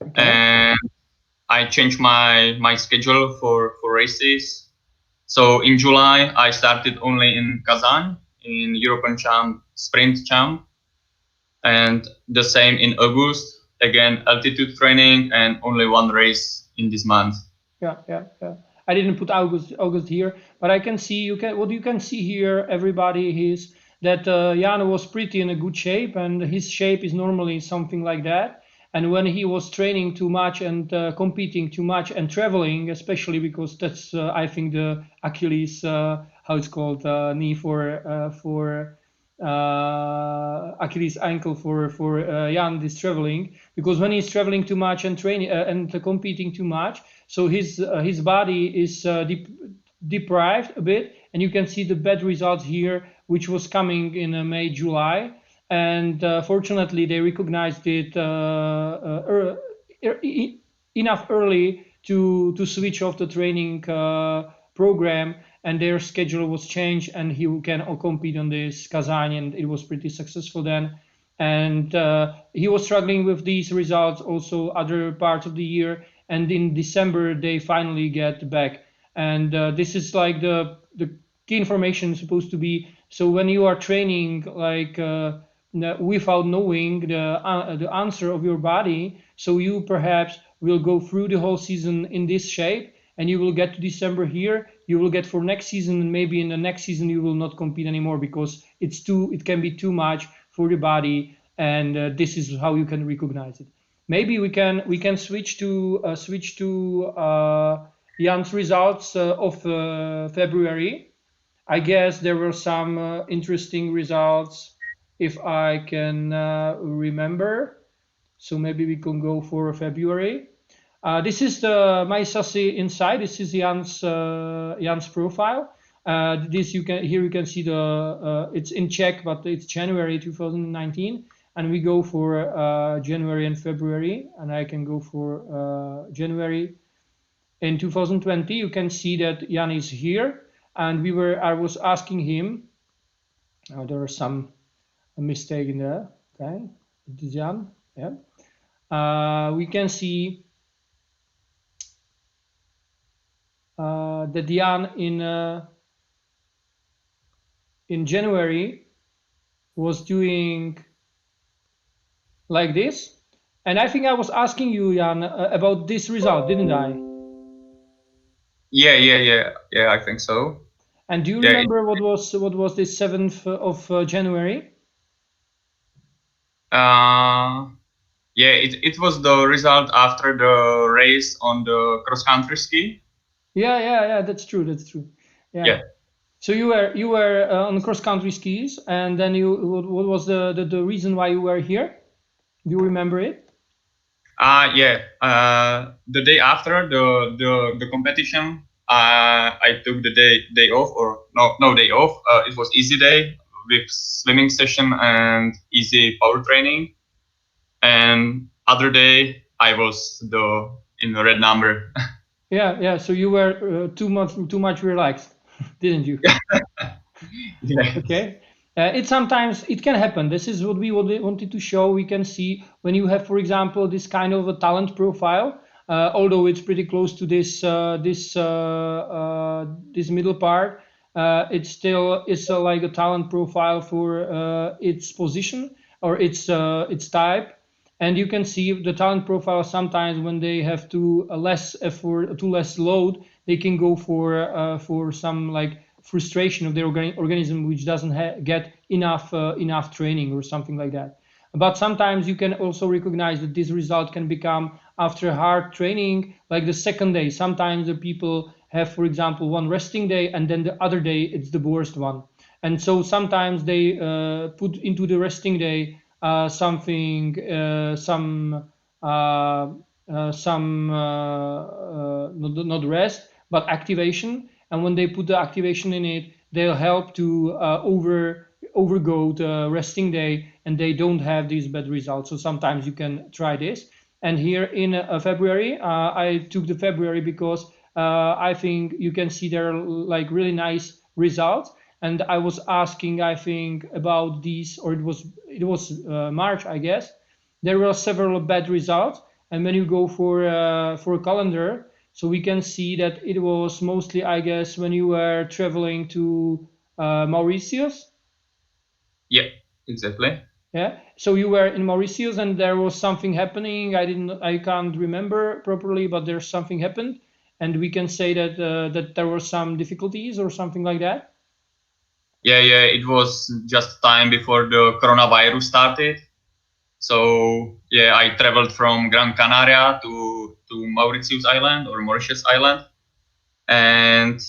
okay. And I changed my schedule for races. So in July, I started only in Kazan, in European Sprint Champ, and the same in August, again altitude training, and only one race in this month. Yeah. I didn't put August here, but I can see what you can see here, everybody, is that Jan was pretty in a good shape, and his shape is normally something like that. And when he was training too much and competing too much and traveling, especially because that's I think the Achilles, how it's called, knee for Achilles ankle for Jan is traveling, because when he's traveling too much and training and competing too much, so his body is deprived a bit, and you can see the bad results here, which was coming in May, July, and fortunately they recognized it enough early to switch off the training program, and their schedule was changed, and he can compete on this Kazan, and it was pretty successful then. And he was struggling with these results also other parts of the year, and in December they finally get back. And this is like the key information supposed to be. So when you are training like without knowing the answer of your body, so you perhaps will go through the whole season in this shape, and you will get to December here, you will get for next season, and maybe in the next season you will not compete anymore because it can be too much for the body, and this is how you can recognize it. Maybe we can switch to Jan's results of February. I guess there were some interesting results if I can remember. So maybe we can go for February. This is the My Sassy inside. This is Jan's profile. Here you can see it's in Czech, but it's January 2019, and we go for January and February, and I can go for January in 2020. You can see that Jan is here, and I was asking him. Oh, there was a mistake in there. Okay, it is Jan. Yeah. We can see that Jan in January was doing like this, and I think I was asking you, Jan, about this result, didn't I? Yeah. I think so. And do you remember what was the 7th of January? Yeah, it was the result after the race on the cross country ski. Yeah, that's true. Yeah. So you were on cross country skis, and then what was the reason why you were here? Do you remember it? Yeah. The day after the competition, I took the day off, or no day off. It was easy day with swimming session and easy power training. And other day I was in the red number. Yeah. So you were too much relaxed, didn't you? Yeah. Okay. Sometimes it can happen. This is what we wanted to show. We can see when you have, for example, this kind of a talent profile, although it's pretty close to this middle part, it still is like a talent profile for its position or its type. And you can see the talent profile sometimes when they have too less effort, too less load, they can go for some like frustration of their organism, which doesn't get enough training or something like that. But sometimes you can also recognize that this result can become after hard training, like the second day. Sometimes the people have, for example, one resting day, and then the other day it's the worst one. And so sometimes they put into the resting day not rest, but activation. And when they put the activation in it, they'll help to overgo the resting day, and they don't have these bad results. So sometimes you can try this. And here in February, I took the February because I think you can see there are like really nice results. And I was asking, I think, about these, or it was March, I guess. There were several bad results, and when you go for a calendar, so we can see that it was mostly, I guess, when you were traveling to Mauritius. Yeah, exactly. Yeah. So you were in Mauritius, and there was something happening. I can't remember properly, but there's something happened, and we can say that that there were some difficulties or something like that. Yeah. It was just time before the coronavirus started. So yeah, I traveled from Gran Canaria to Mauritius Island or Mauritius Island, and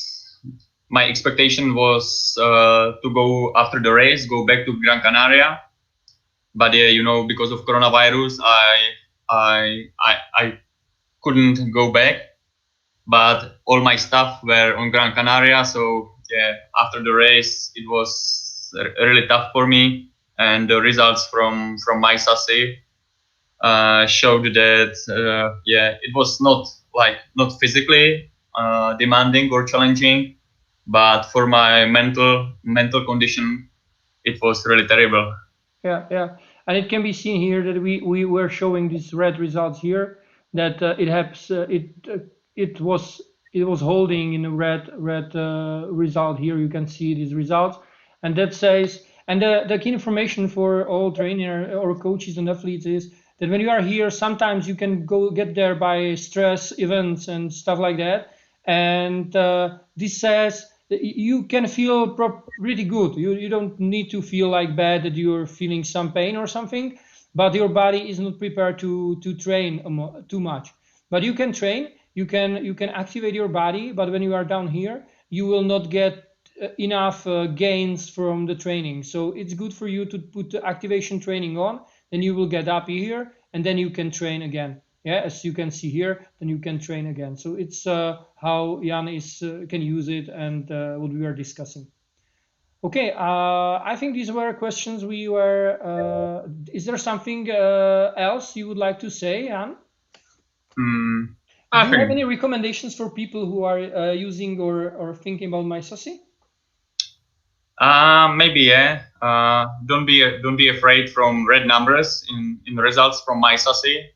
my expectation was to go after the race, go back to Gran Canaria. But yeah, because of coronavirus, I couldn't go back. but all my stuff were on Gran Canaria. So yeah, after the race, it was really tough for me, and the results from My Sassy showed that it was not physically demanding or challenging, but for my mental condition, it was really terrible. Yeah. And it can be seen here that we were showing these red results here, that it was holding in a red result here. You can see these results, and that says, and the key information for all trainer or coaches and athletes is that when you are here, sometimes you can get there by stress events and stuff like that, and this says you can feel really good. You don't need to feel like bad that you're feeling some pain or something, but your body is not prepared to train too much. But you can train, you can activate your body, but when you are down here, you will not get enough gains from the training. So it's good for you to put the activation training on, then you will get up here, and then you can train again. Yeah, as you can see here, then you can train again. So it's how Jan can use it, and what we were discussing. Okay, I think these were questions we were. Is there something else you would like to say, Jan? Do you have any recommendations for people who are using or thinking about My Sassy? Maybe, yeah. Don't be afraid from red numbers in results from My Sassy.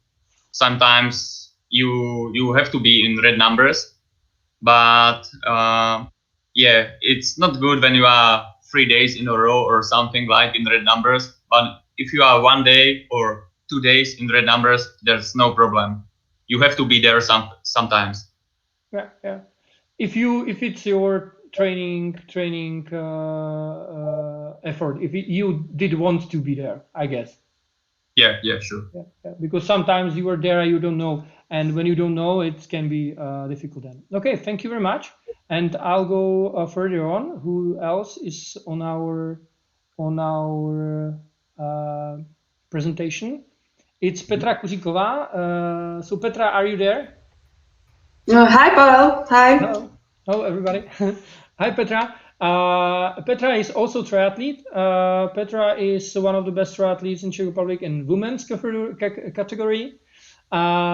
Sometimes you have to be in red numbers, but yeah, it's not good when you are 3 days in a row or something like in red numbers. But if you are 1 day or 2 days in red numbers, there's no problem. You have to be there sometimes. Yeah. If it's your training effort, if you did want to be there, I guess. Yeah, sure. Yeah. Because sometimes you are there, you don't know, and when you don't know, it can be difficult then. Okay, thank you very much, and I'll go further on. Who else is on our presentation? It's Petra Kuříková. So Petra, are you there? Hi, Paulo. Hi. Hello, everybody. Hi, Petra. Petra is also triathlete. Petra is one of the best triathletes in Czech Republic in women's category.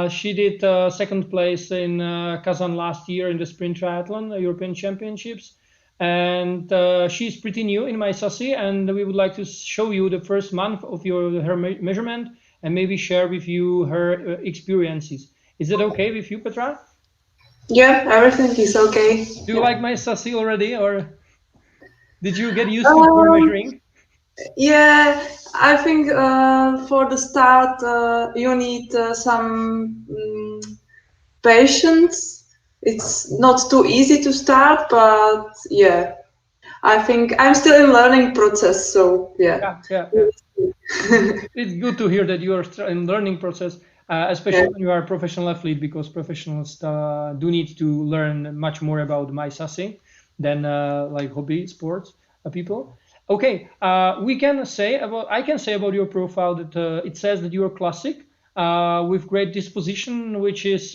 She did second place in Kazan last year in the sprint triathlon European Championships. And she's pretty new in My Sassy, and we would like to show you the first month of her measurement and maybe share with you her experiences. Is it okay with you, Petra? Yeah, everything is okay. Do you like My Sassy already, or did you get used to measuring? Yeah, I think for the start you need some patience. It's not too easy to start, but yeah, I think I'm still in learning process. So yeah. It's good to hear that you are in learning process, especially when you are a professional athlete, because professionals do need to learn much more about My Sassy than like hobby sports people. Okay, I can say about your profile that it says that you are classic with great disposition, which is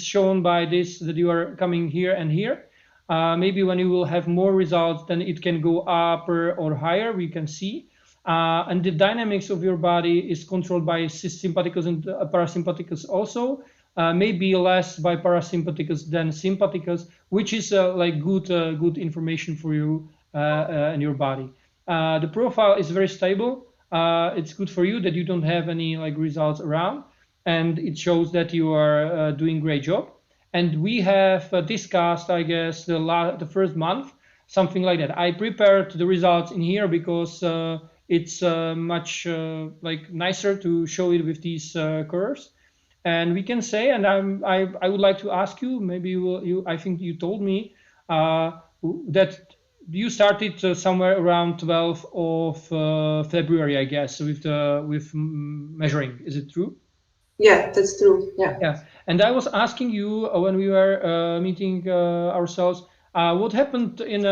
shown by this, that you are coming here and here. Maybe when you will have more results, then it can go up or higher. We can see. And the dynamics of your body is controlled by sympathicus and parasympathicus also, maybe less by parasympathicus than sympathicus, which is like good information for you and your body. The profile is very stable. It's good for you that you don't have any like results around, and it shows that you are doing great job. And we have discussed, I guess, the first month, something like that. I prepared the results in here because it's much like nicer to show it with these curves. And we can say, and I would like to ask you, maybe I think you told me that you started somewhere around 12th of February, I guess, with measuring. Is it true? Yeah, that's true. Yeah. And I was asking you when we were meeting ourselves, what happened in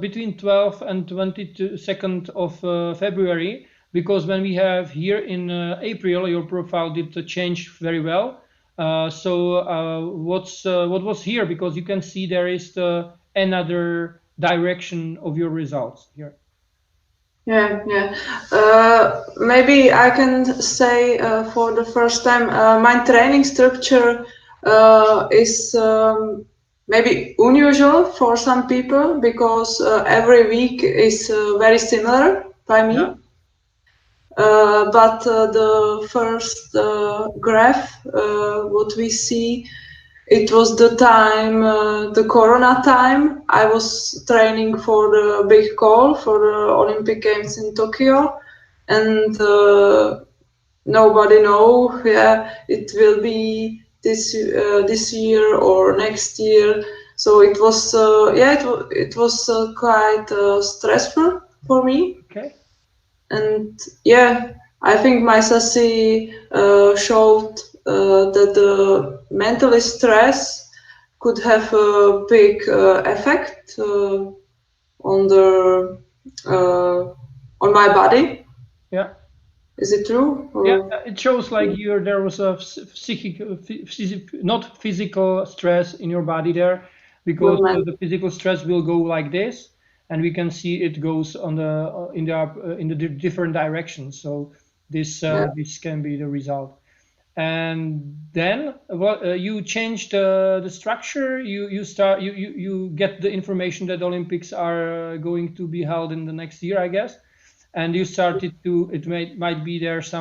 between 12th and 22nd of February? Because when we have here in April, your profile did change very well. What was here? Because you can see there is another direction of your results here. Yeah. Maybe I can say for the first time, my training structure is maybe unusual for some people, because every week is very similar by me. Yeah. But the first graph, what we see, it was the time, the Corona time. I was training for the big call for the Olympic Games in Tokyo, and nobody know, it will be this year or next year. So it was, it was quite stressful for me. Okay. And I think my Sassy showed that the mental stress could have a big effect on my body. Yeah. Is it true? Or? Yeah, it shows like there was a not physical stress in your body there, because the physical stress will go like this, and we can see it goes on in the different directions. So this can be the result. And then you change the structure. You get the information that Olympics are going to be held in the next year, I guess, and you started to. Might be there's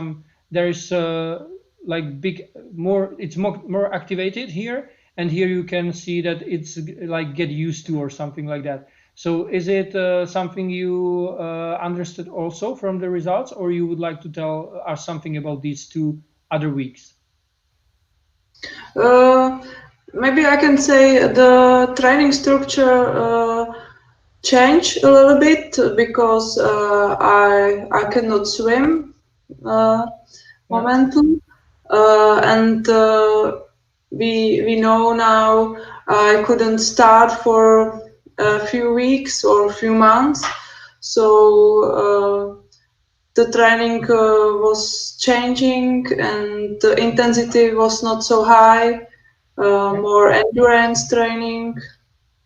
like big more. It's more activated here, and here you can see that it's like get used to or something like that. So is it something you understood also from the results, or you would like to tell us something about these 2 other weeks? Maybe I can say the training structure changed a little bit, because I cannot swim momentum, and we know now I couldn't start for a few weeks or a few months, so the training was changing, and the intensity was not so high, more endurance training.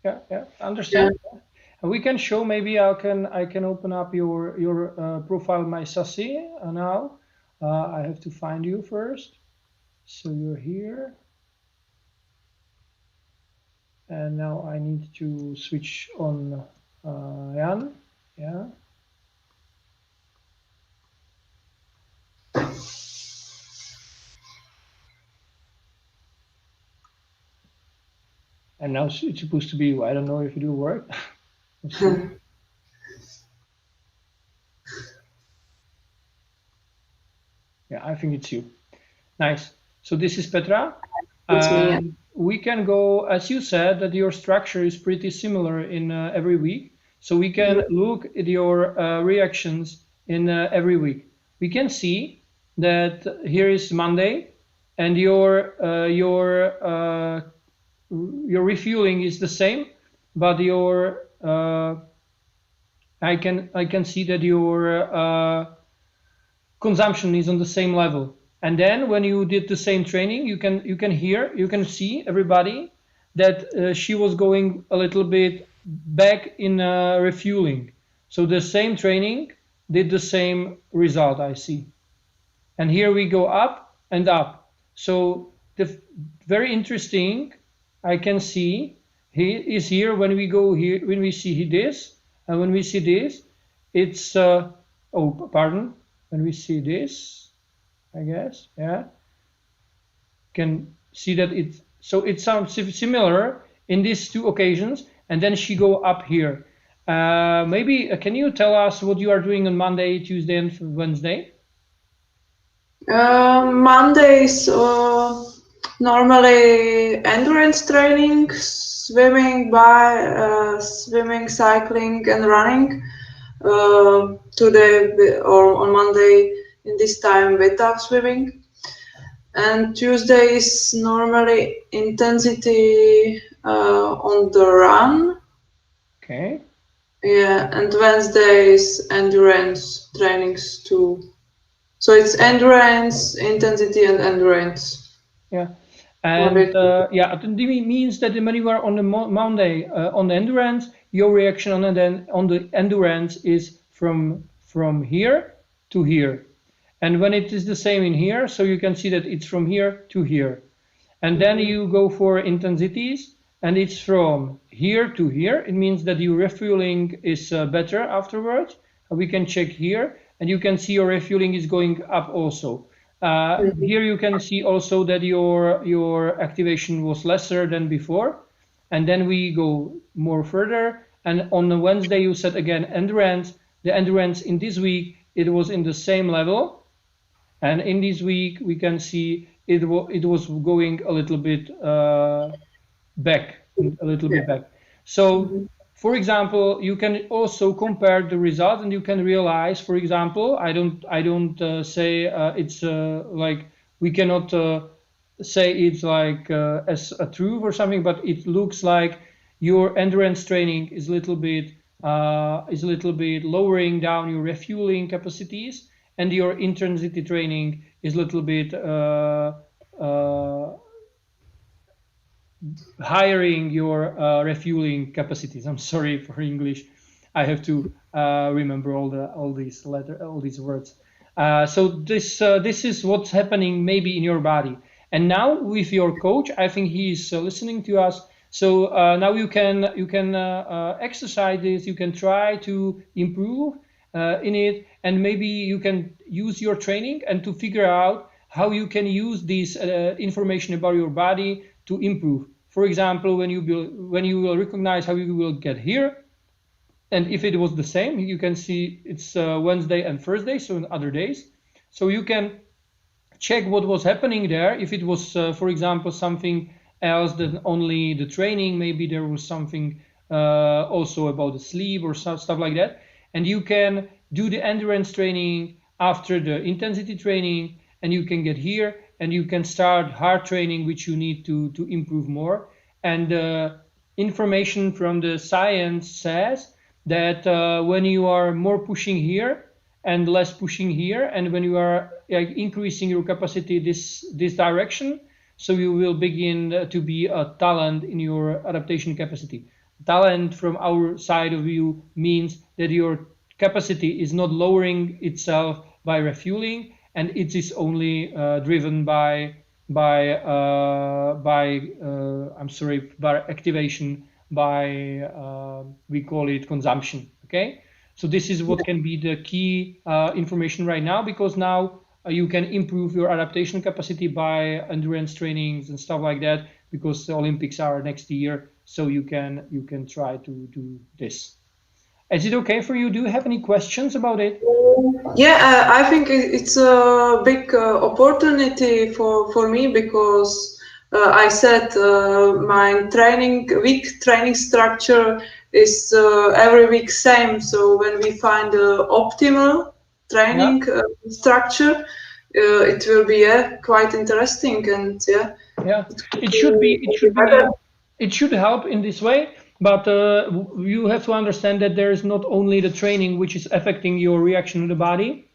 Yeah, understand. Yeah. We can show, maybe I can open up your profile, My Sassy, now. I have to find you first. So you're here. And now I need to switch on Jan. Yeah. And now it's supposed to be, I don't know if it will work. Yeah, I think it's you. Nice. So this is Petra. It's me, yeah. We can go, as you said, that your structure is pretty similar in every week. So we can look at your reactions in every week. We can see that here is Monday, and your refueling is the same, but your I can see that your consumption is on the same level. And then when you did the same training, you can see everybody that she was going a little bit back in refueling. So the same training did the same result, I see. And here we go up and up. So the very interesting, I can see he is here when we go here, when we see this, and when we see this, it's when we see this, I guess, yeah, can see that it sounds similar in these 2 occasions, and then she go up here. Maybe can you tell us what you are doing on Monday, Tuesday, and Wednesday? Mondays normally endurance training, swimming, cycling, and running. Today or on Monday in this time without swimming. And Tuesday is normally intensity on the run. Okay. Yeah, and Wednesday is endurance trainings too. So it's endurance, intensity, and endurance. Yeah. And yeah, it means that when you are on the Monday on the endurance, your reaction on the endurance is from here to here. And when it is the same in here, so you can see that it's from here to here. And then you go for intensities, and it's from here to here. It means that your refueling is better afterwards. We can check here, and you can see your refueling is going up also. Here you can see also that your activation was lesser than before. And then we go more further. And on the Wednesday, you said again endurance. The endurance in this week, it was in the same level. And in this week, we can see it was going a little bit back, So, for example, you can also compare the result, and you can realize, for example, I don't say it's like we cannot say it's like as a truth or something, but it looks like your endurance training is a little bit lowering down your refueling capacities, and your intensity training is a little bit hiring your refueling capacities. I'm sorry for English. I have to remember all these words. So this is what's happening maybe in your body. And now with your coach, I think he's listening to us. So now you can exercise this. You can try to improve in it, and maybe you can use your training and to figure out how you can use this information about your body to improve. For example, when you will recognize how you will get here, and if it was the same, you can see it's Wednesday and Thursday, so in other days. So you can check what was happening there. If it was, for example, something else than only the training, maybe there was something also about the sleep or stuff like that. And you can do the endurance training after the intensity training, and you can get here, and you can start hard training, which you need to improve more. And information from the science says that when you are more pushing here and less pushing here, and when you are increasing your capacity this direction, so you will begin to be a talent in your adaptation capacity. Talent from our side of view means that your capacity is not lowering itself by refueling, and it is only driven by activation, by we call it consumption. Okay, so this is what can be the key information right now, because now you can improve your adaptation capacity by endurance trainings and stuff like that, because the Olympics are next year, so you can try to do this. Is it okay for you? Do you have any questions about it? Yeah, I think it's a big opportunity for me, because I said my training structure is every week same. So when we find the optimal training structure, it will be quite interesting, and it should help in this way. But you have to understand that there is not only the training which is affecting your reaction to the body.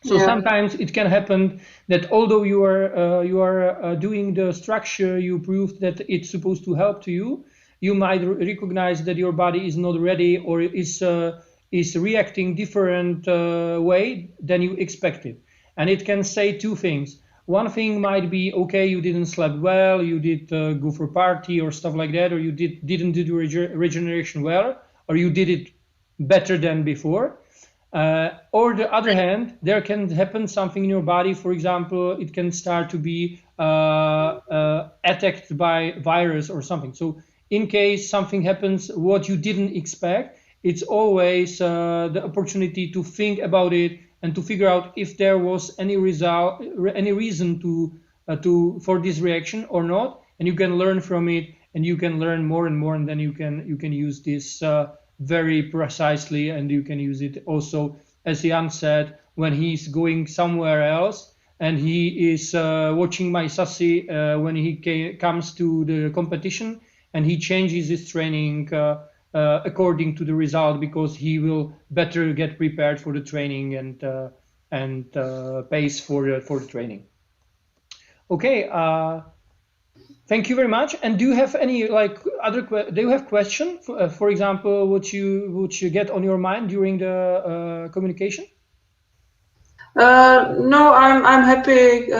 So sometimes it can happen that although you are doing the structure, you proved that it's supposed to help to you, you might recognize that your body is not ready, or is reacting different way than you expected. And it can say two things. One thing might be, okay, you didn't sleep well, you did go for a party or stuff like that, or you didn't do the regeneration well, or you did it better than before. Or the other hand, there can happen something in your body. For example, it can start to be attacked by virus or something. So in case something happens what you didn't expect, it's always the opportunity to think about it and to figure out if there was any reason for this reaction or not, and you can learn from it, and you can learn more and more, and then you can use this very precisely, and you can use it also, as Jan said, when he's going somewhere else and he is watching My Sassy when he comes to the competition, and he changes his training according to the result, because he will better get prepared for the training and pace for the training. Okay, Thank you very much. And do you have any do you have question? For example, what you get on your mind during the communication? No, I'm happy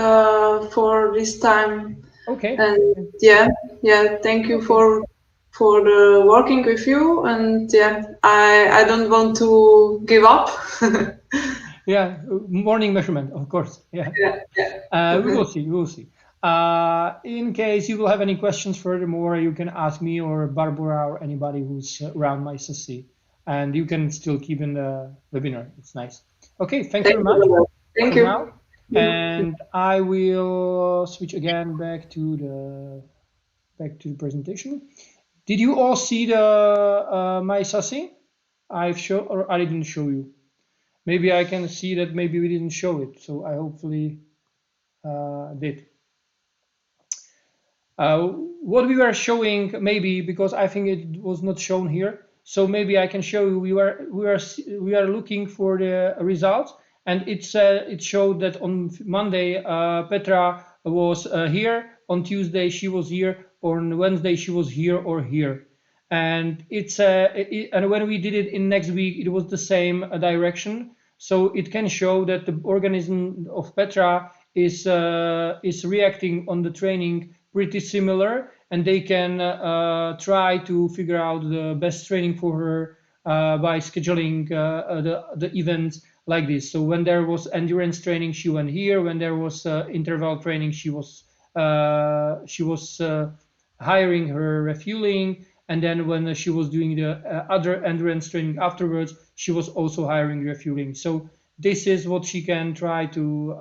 for this time. Okay. And yeah, thank you for the working with you. And yeah, I don't want to give up. Yeah, morning measurement, of course. Yeah. We will see. We will see. In case you will have any questions furthermore, you can ask me or Barbara or anybody who's around My Sassy, and you can still keep in the webinar. It's nice. Okay, thank you very much. Thank you. Now. And I will switch again back to the presentation. Did you all see the My Sassy? I've shown, or I didn't show you. Maybe I can see that maybe we didn't show it, so I hopefully did. What we were showing, maybe because I think it was not shown here, so maybe I can show you. We are looking for the results, and it showed that on Monday Petra was here, on Tuesday she was here, on Wednesday she was here or here, and and when we did it in next week, it was the same direction. So it can show that the organism of Petra is reacting on the training pretty similar, and they can try to figure out the best training for her by scheduling the events like this. So when there was endurance training, she went here. When there was interval training, she was hiring her refueling. And then when she was doing the other endurance training afterwards, she was also hiring refueling. So this is what she can try to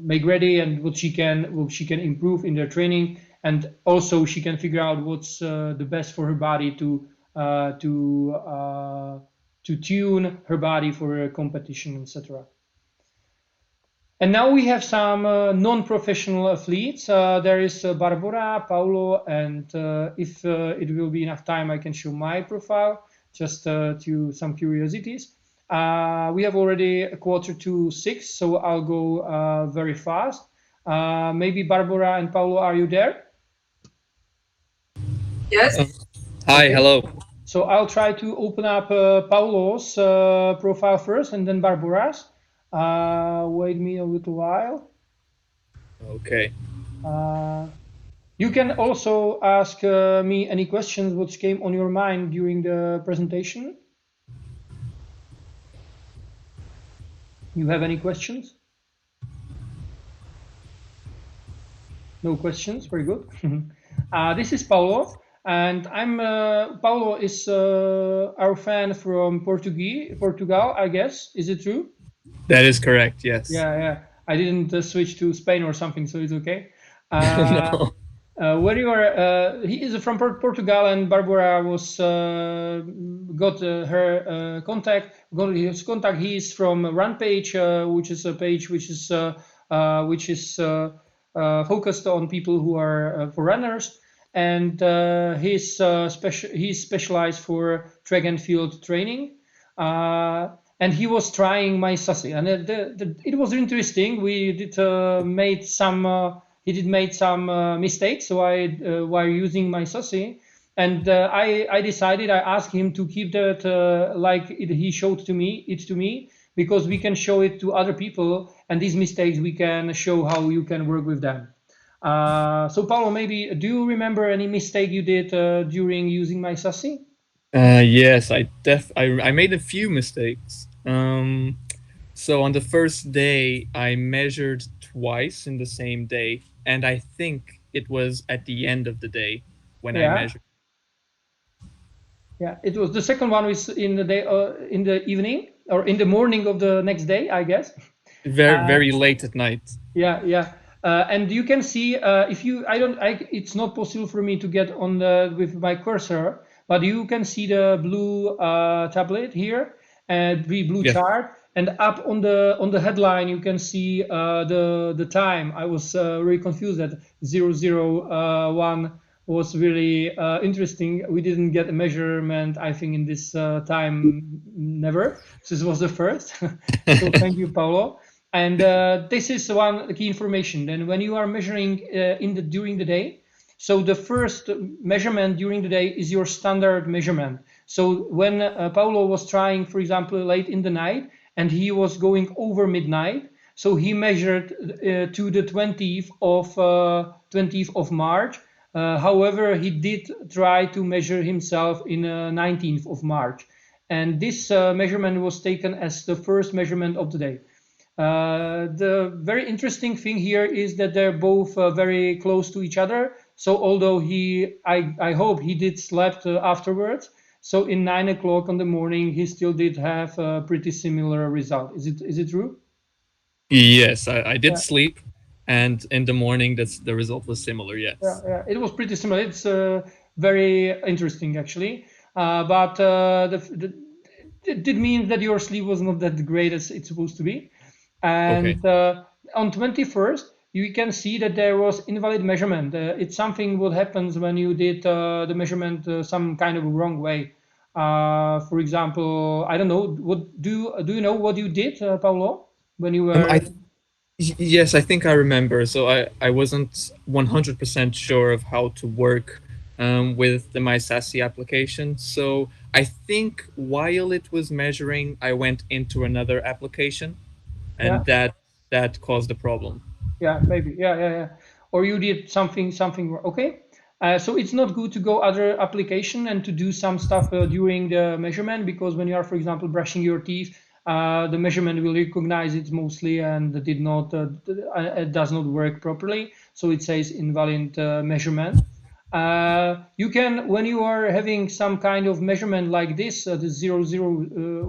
make ready, and what she can improve in their training, and also she can figure out what's the best for her body to tune her body for a competition, etc. And now we have some non-professional athletes. There is Barbora, Paulo, and if it will be enough time, I can show my profile, just to some curiosities. We have already 5:45, so I'll go very fast. Maybe Barbora and Paulo, are you there? Yes. Hi, okay. Hello. So I'll try to open up Paulo's profile first, and then Barbora's. Wait me a little while. Okay. You can also ask me any questions which came on your mind during the presentation. You have any questions? No questions. Very good. This is Paulo, and Paulo is our fan from Portugal, I guess. Is it true? That is correct, yes. Yeah. I didn't switch to Spain or something, so it's okay. No. Where you are? He is from Portugal, and Barbora got her contact. Got his contact. He is from RunPage, which is a page which is focused on people who are for runners, and he's specialized for track and field training. And he was trying My Sassy, and it was interesting. We did made some. He did made some mistakes, so while using My Sassy, and I decided. I asked him to keep that like he showed to me, because we can show it to other people, and these mistakes we can show how you can work with them. So Paulo, maybe do you remember any mistake you did during using My Sassy? Yes, I made a few mistakes. So on the first day, I measured twice in the same day, and I think it was at the end of the day when I measured. Yeah, it was the second one was in the day, in the evening or in the morning of the next day, I guess. Very late at night. Yeah. And you can see if you, it's not possible for me to get on with my cursor, but you can see the blue tablet here, and the blue chart, and up on the headline you can see the time. I was really confused that 001 was really interesting. We didn't get a measurement, I think, in this time, never. This was the first. So thank you, Paulo. And this is one key information. Then when you are measuring during the day, so the first measurement during the day is your standard measurement. So when Paulo was trying, for example, late in the night, and he was going over midnight, so he measured to the 20th of March. However, he did try to measure himself in 19th of March. And this measurement was taken as the first measurement of the day. The very interesting thing here is that they're both very close to each other. So although I hope he did slept afterwards, so in 9 o'clock in the morning, he still did have a pretty similar result. Is it true? Yes, I did sleep, and in the morning, the result was similar. Yes. Yeah, it was pretty similar. It's very interesting actually, but it means that your sleep was not that great as it's supposed to be. And on 21st, you can see that there was invalid measurement. It's something what happens when you did the measurement some kind of wrong way. For example, I don't know. What do you know what you did, Paulo, when you were? Yes, I think I remember. So I wasn't 100% sure of how to work with the My Sassy application. So I think while it was measuring, I went into another application, and that caused the problem. Yeah, maybe. Yeah. Or you did something. Okay. So it's not good to go other application and to do some stuff during the measurement, because when you are, for example, brushing your teeth, the measurement will recognize it mostly, and it does not work properly. So it says invalid measurement. You can, when you are having some kind of measurement like this, the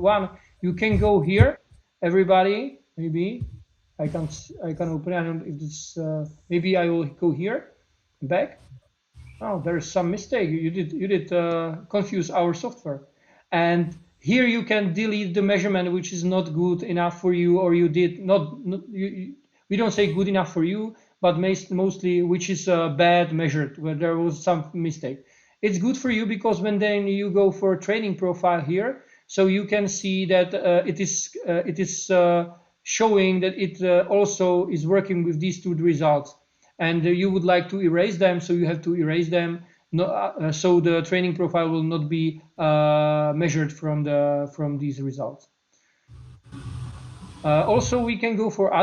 001, you can go here. Everybody, maybe. I can open it. I don't know if this. Maybe I will go here, back. Oh, there's some mistake. You did confuse our software, and here you can delete the measurement which is not good enough for you, or you did not. We don't say good enough for you, but mostly which is bad measured, where there was some mistake. It's good for you because when then you go for a training profile here, so you can see that it is showing that it also is working with these two results, and you would like to erase them, so you have to erase them. So the training profile will not be measured from these results. Also, we can go for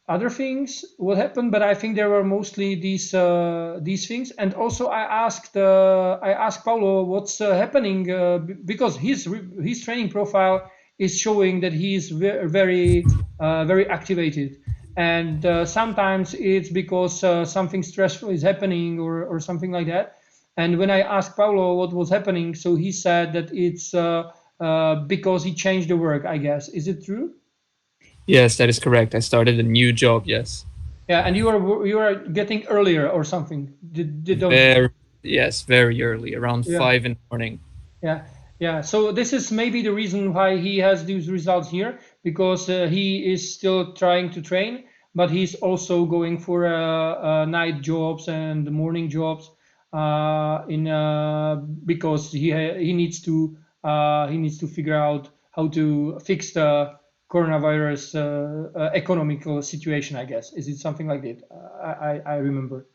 other things what happened, but I think there were mostly these things. And also I asked Paulo what's happening because his training profile is showing that he is very activated, and sometimes it's because something stressful is happening or something like that. And when I asked Paulo what was happening, so he said that it's because he changed the work, I guess. Is it true? Yes, that is correct. I started a new job. Yes. Yeah, and you are getting earlier or something. Yes, very early, around 5 in the morning. Yeah. So this is maybe the reason why he has these results here, because he is still trying to train, but he's also going for night jobs and morning jobs because he needs to figure out how to fix the coronavirus economical situation, I guess. Is it something like that? I remember.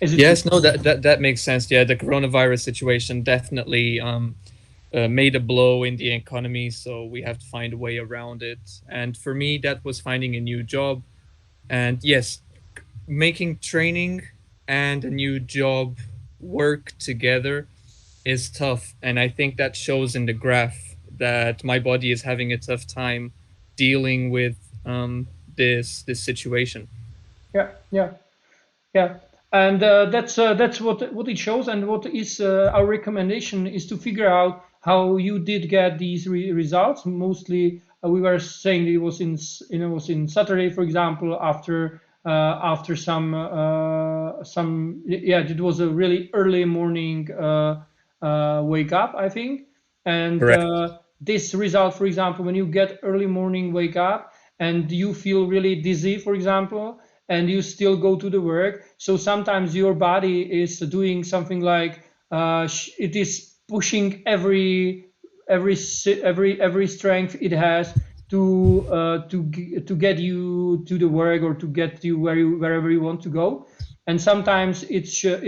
Yes, no, that makes sense. Yeah, the coronavirus situation definitely made a blow in the economy, so we have to find a way around it. And for me, that was finding a new job. And yes, making training and a new job work together is tough. And I think that shows in the graph that my body is having a tough time dealing with this situation. Yeah. And that's what it shows. And what is our recommendation is to figure out how you did get these results. Mostly, we were saying it was in Saturday, for example, after some it was a really early morning wake up, I think. And this result, for example, when you get early morning wake up and you feel really dizzy, for example, and you still go to the work, so sometimes your body is doing something like it is pushing every strength it has to get you to the work or to get you wherever you want to go. And sometimes it shows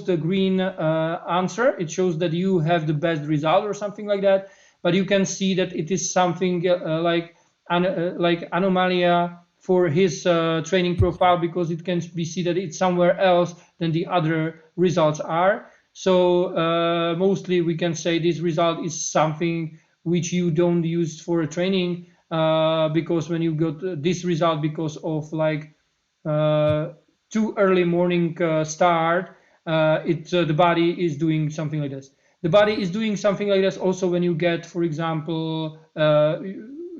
the green answer. It shows that you have the best result or something like that. But you can see that it is something like anomalia for his training profile, because it can be seen that it's somewhere else than the other results are. So mostly we can say this result is something which you don't use for a training, because when you got this result because of like too early morning start, the body is doing something like this. The body is doing something like this also when you get, for example,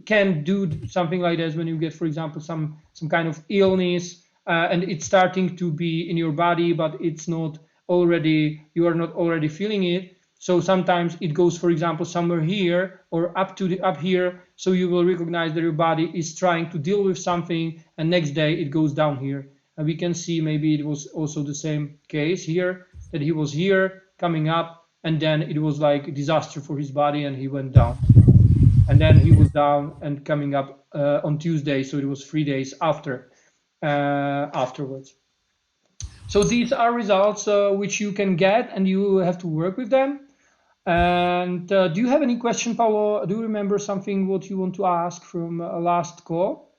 can do something like this when you get, for example, some kind of illness, and it's starting to be in your body, but it's not already, you are not already feeling it. So sometimes it goes, for example, somewhere here or up here. So you will recognize that your body is trying to deal with something, and next day it goes down here. And we can see maybe it was also the same case here, that he was here coming up, and then it was like a disaster for his body and he went down. And then he was down and coming up on Tuesday. So it was 3 days afterwards. So these are results which you can get, and you have to work with them. And do you have any question, Paulo? Do you remember something what you want to ask from last call?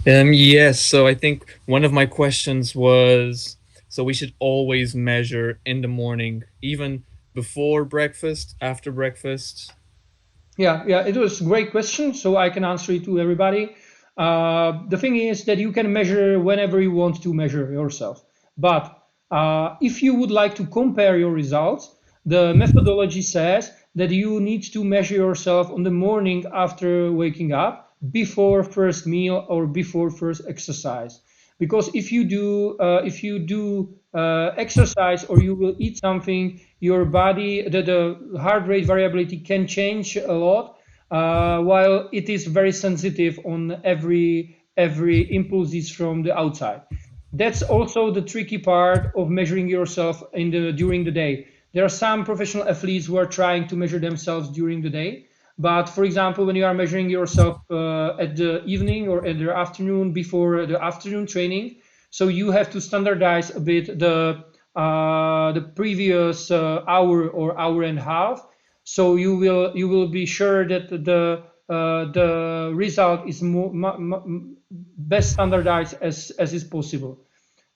Yes. So I think one of my questions was, so we should always measure in the morning, even before breakfast, after breakfast? Yeah, it was a great question. So I can answer it to everybody. The thing is that you can measure whenever you want to measure yourself. But if you would like to compare your results, the methodology says that you need to measure yourself on the morning after waking up, before first meal or before first exercise. Because if you do exercise or you will eat something, your body, the heart rate variability can change a lot, while it is very sensitive on every impulses from the outside. That's also the tricky part of measuring yourself during the day. There are some professional athletes who are trying to measure themselves during the day. But for example, when you are measuring yourself at the evening or at the afternoon before the afternoon training, so you have to standardize a bit the previous hour or hour and a half. So you will be sure that the result is best standardized as is possible.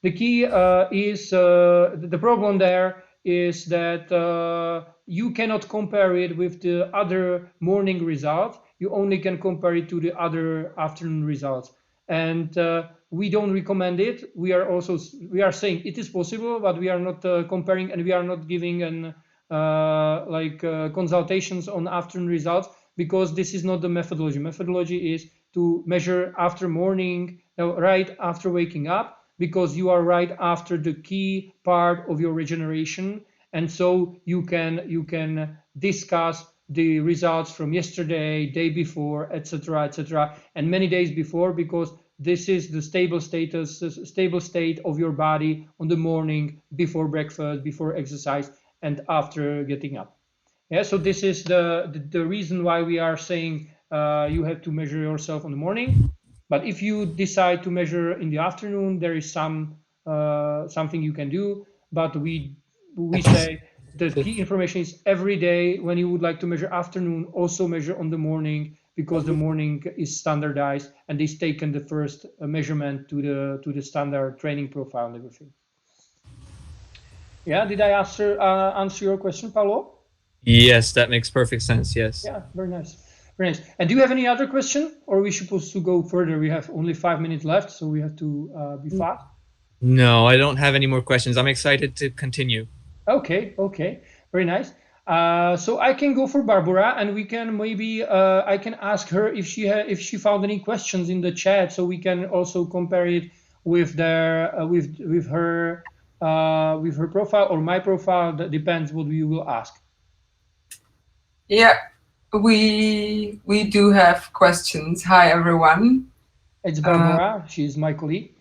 The key is the problem there is that you cannot compare it with the other morning results. You only can compare it to the other afternoon results. And we don't recommend it. We are saying it is possible, but we are not comparing, and we are not giving consultations on afternoon results, because this is not the methodology. Methodology is to measure after morning, right after waking up, because you are right after the key part of your regeneration, and so you can discuss the results from yesterday, day before, etc., and many days before, because this is the stable state of your body on the morning, before breakfast, before exercise, and after getting up. Yeah, so this is the reason why we are saying you have to measure yourself in the morning. But if you decide to measure in the afternoon, there is something you can do. But we say the key information is every day when you would like to measure afternoon, also measure on the morning, because the morning is standardized and is taken the first measurement to the standard training profile and everything. Yeah, did I answer your question, Paulo? Yes, that makes perfect sense. Yes. Yeah, very nice. Very nice. And do you have any other question, or are we supposed to go further? We have only 5 minutes left, so we have to be fast. No, I don't have any more questions. I'm excited to continue. Okay, very nice. So I can go for Barbora, and we can maybe I can ask her if she found any questions in the chat, so we can also compare it with with her profile or my profile. That depends what we will ask. Yeah, we do have questions. Hi everyone. It's Barbora. She's my colleague.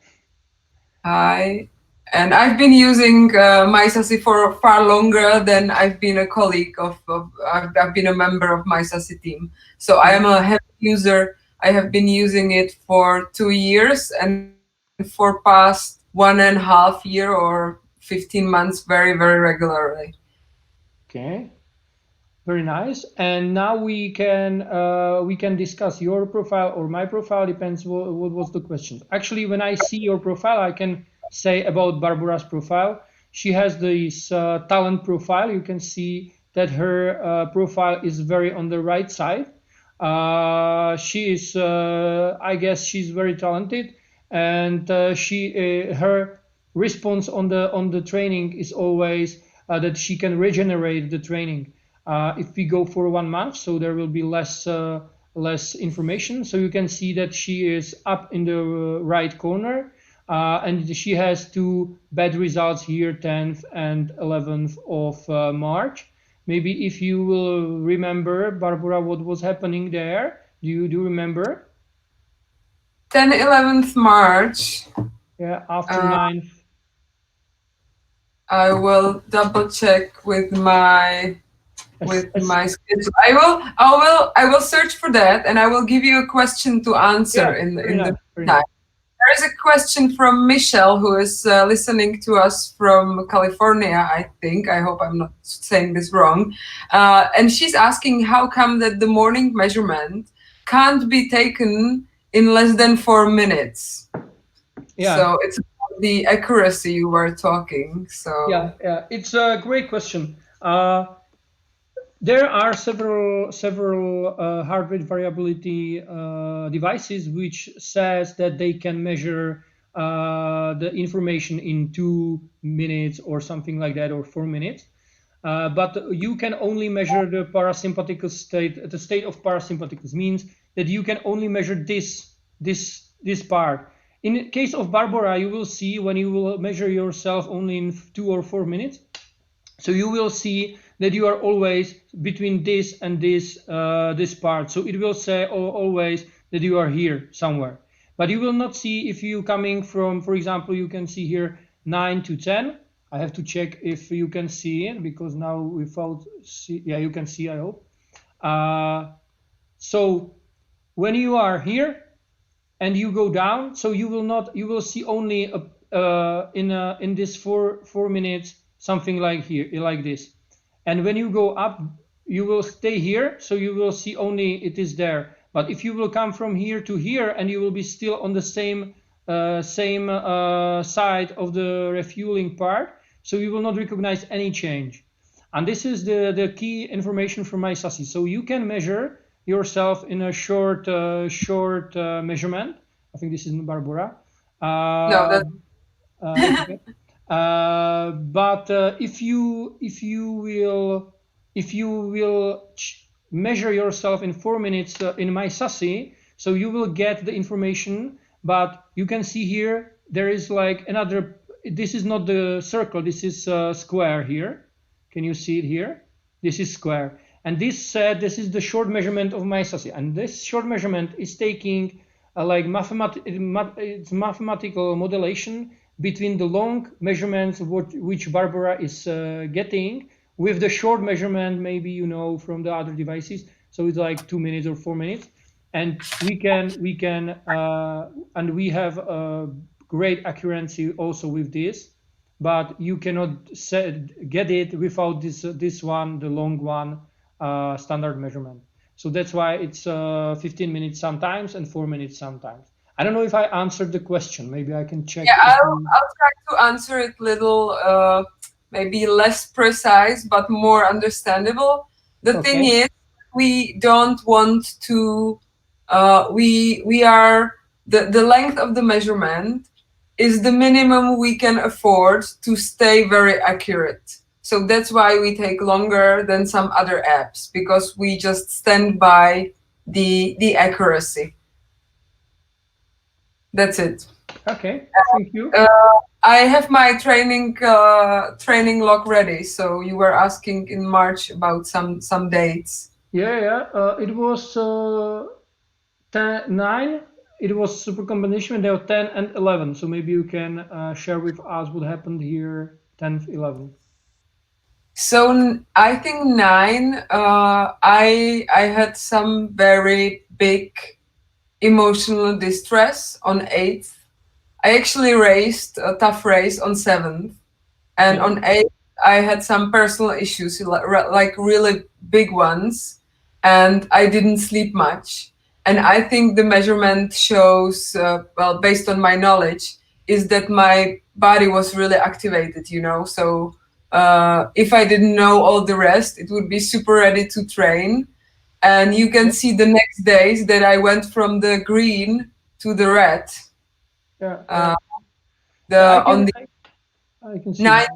Hi. And I've been using My Sassy for far longer than I've been a colleague I've been a member of My Sassy team. So I am a heavy user. I have been using it for 2 years, and for past 1.5 years or 15 months, very, very regularly. Okay, very nice. And now we can discuss your profile or my profile, depends what was the question. Actually, when I see your profile, I can say about Barbora's profile. She has this talent profile. You can see that her profile is very on the right side. She is, I guess, she's very talented, and her response on the training is always that she can regenerate the training. If we go for 1 month, so there will be less information. So you can see that she is up in the right corner. And she has 2 bad results here, 10th and 11th of March. Maybe if you will remember, Barbora, what was happening there? Do you remember? 10th, 11th March. Yeah, after 9th. I will double check with my schedule. I will search for that, and I will give you a question to answer in the time. There is a question from Michelle, who is listening to us from California, I think. I hope I'm not saying this wrong. And she's asking how come that the morning measurement can't be taken in less than 4 minutes. Yeah. So it's about the accuracy you were talking. So yeah, it's a great question. There are several heart rate variability devices which says that they can measure the information in 2 minutes or something like that, or 4 minutes. But you can only measure the parasympathetic state. The state of parasympathetic means that you can only measure this part. In the case of Barbora, you will see when you will measure yourself only in 2 or 4 minutes. So you will see that you are always between this and this part. So it will say always that you are here somewhere. But you will not see if you coming from, for example, you can see here 9 to 10. I have to check if you can see it, because now without see, yeah, you can see, I hope. So when you are here and you go down, so you will see only in this 4 minutes something like here, like this. And when you go up, you will stay here, so you will see only it is there. But if you will come from here to here, and you will be still on the same side of the refueling part, so you will not recognize any change. And this is the key information from My Sassy. So you can measure yourself in a short measurement. I think this is Barbora. No, that's okay. But if you will measure yourself in 4 minutes in My Sassy, so you will get the information. But you can see here there is like another. This is not the circle. This is square here. Can you see it here? This is square, and this is the short measurement of My Sassy, and this short measurement is taking like mathematical modulation between the long measurements which Barbora is getting with the short measurement, maybe you know from the other devices. So it's like 2 minutes or 4 minutes, and we can and we have great accuracy also with this, but you cannot get it without this one, the long one, standard measurement. So that's why it's 15 minutes sometimes and 4 minutes sometimes. I don't know if I answered the question. Maybe I can check. Yeah, I'll try to answer it little, maybe less precise, but more understandable. The thing is, we don't want to, we are, the length of the measurement is the minimum we can afford to stay very accurate. So that's why we take longer than some other apps, because we just stand by the accuracy. That's it. Okay, thank you. I have my training log ready. So you were asking in March about some dates. Yeah. It was 9. it was super combination. There were 10 and 11. So maybe you can share with us what happened here, 10, 11. So I think 9. I had some very big emotional distress on 8th. I actually raced a tough race on 7th, and on 8th I had some personal issues, like really big ones, and I didn't sleep much. And I think the measurement shows, well, based on my knowledge, is that my body was really activated, you know. So if I didn't know all the rest, it would be super ready to train. And you can see the next days that I went from the green to the red. Yeah. I can see 9, 10,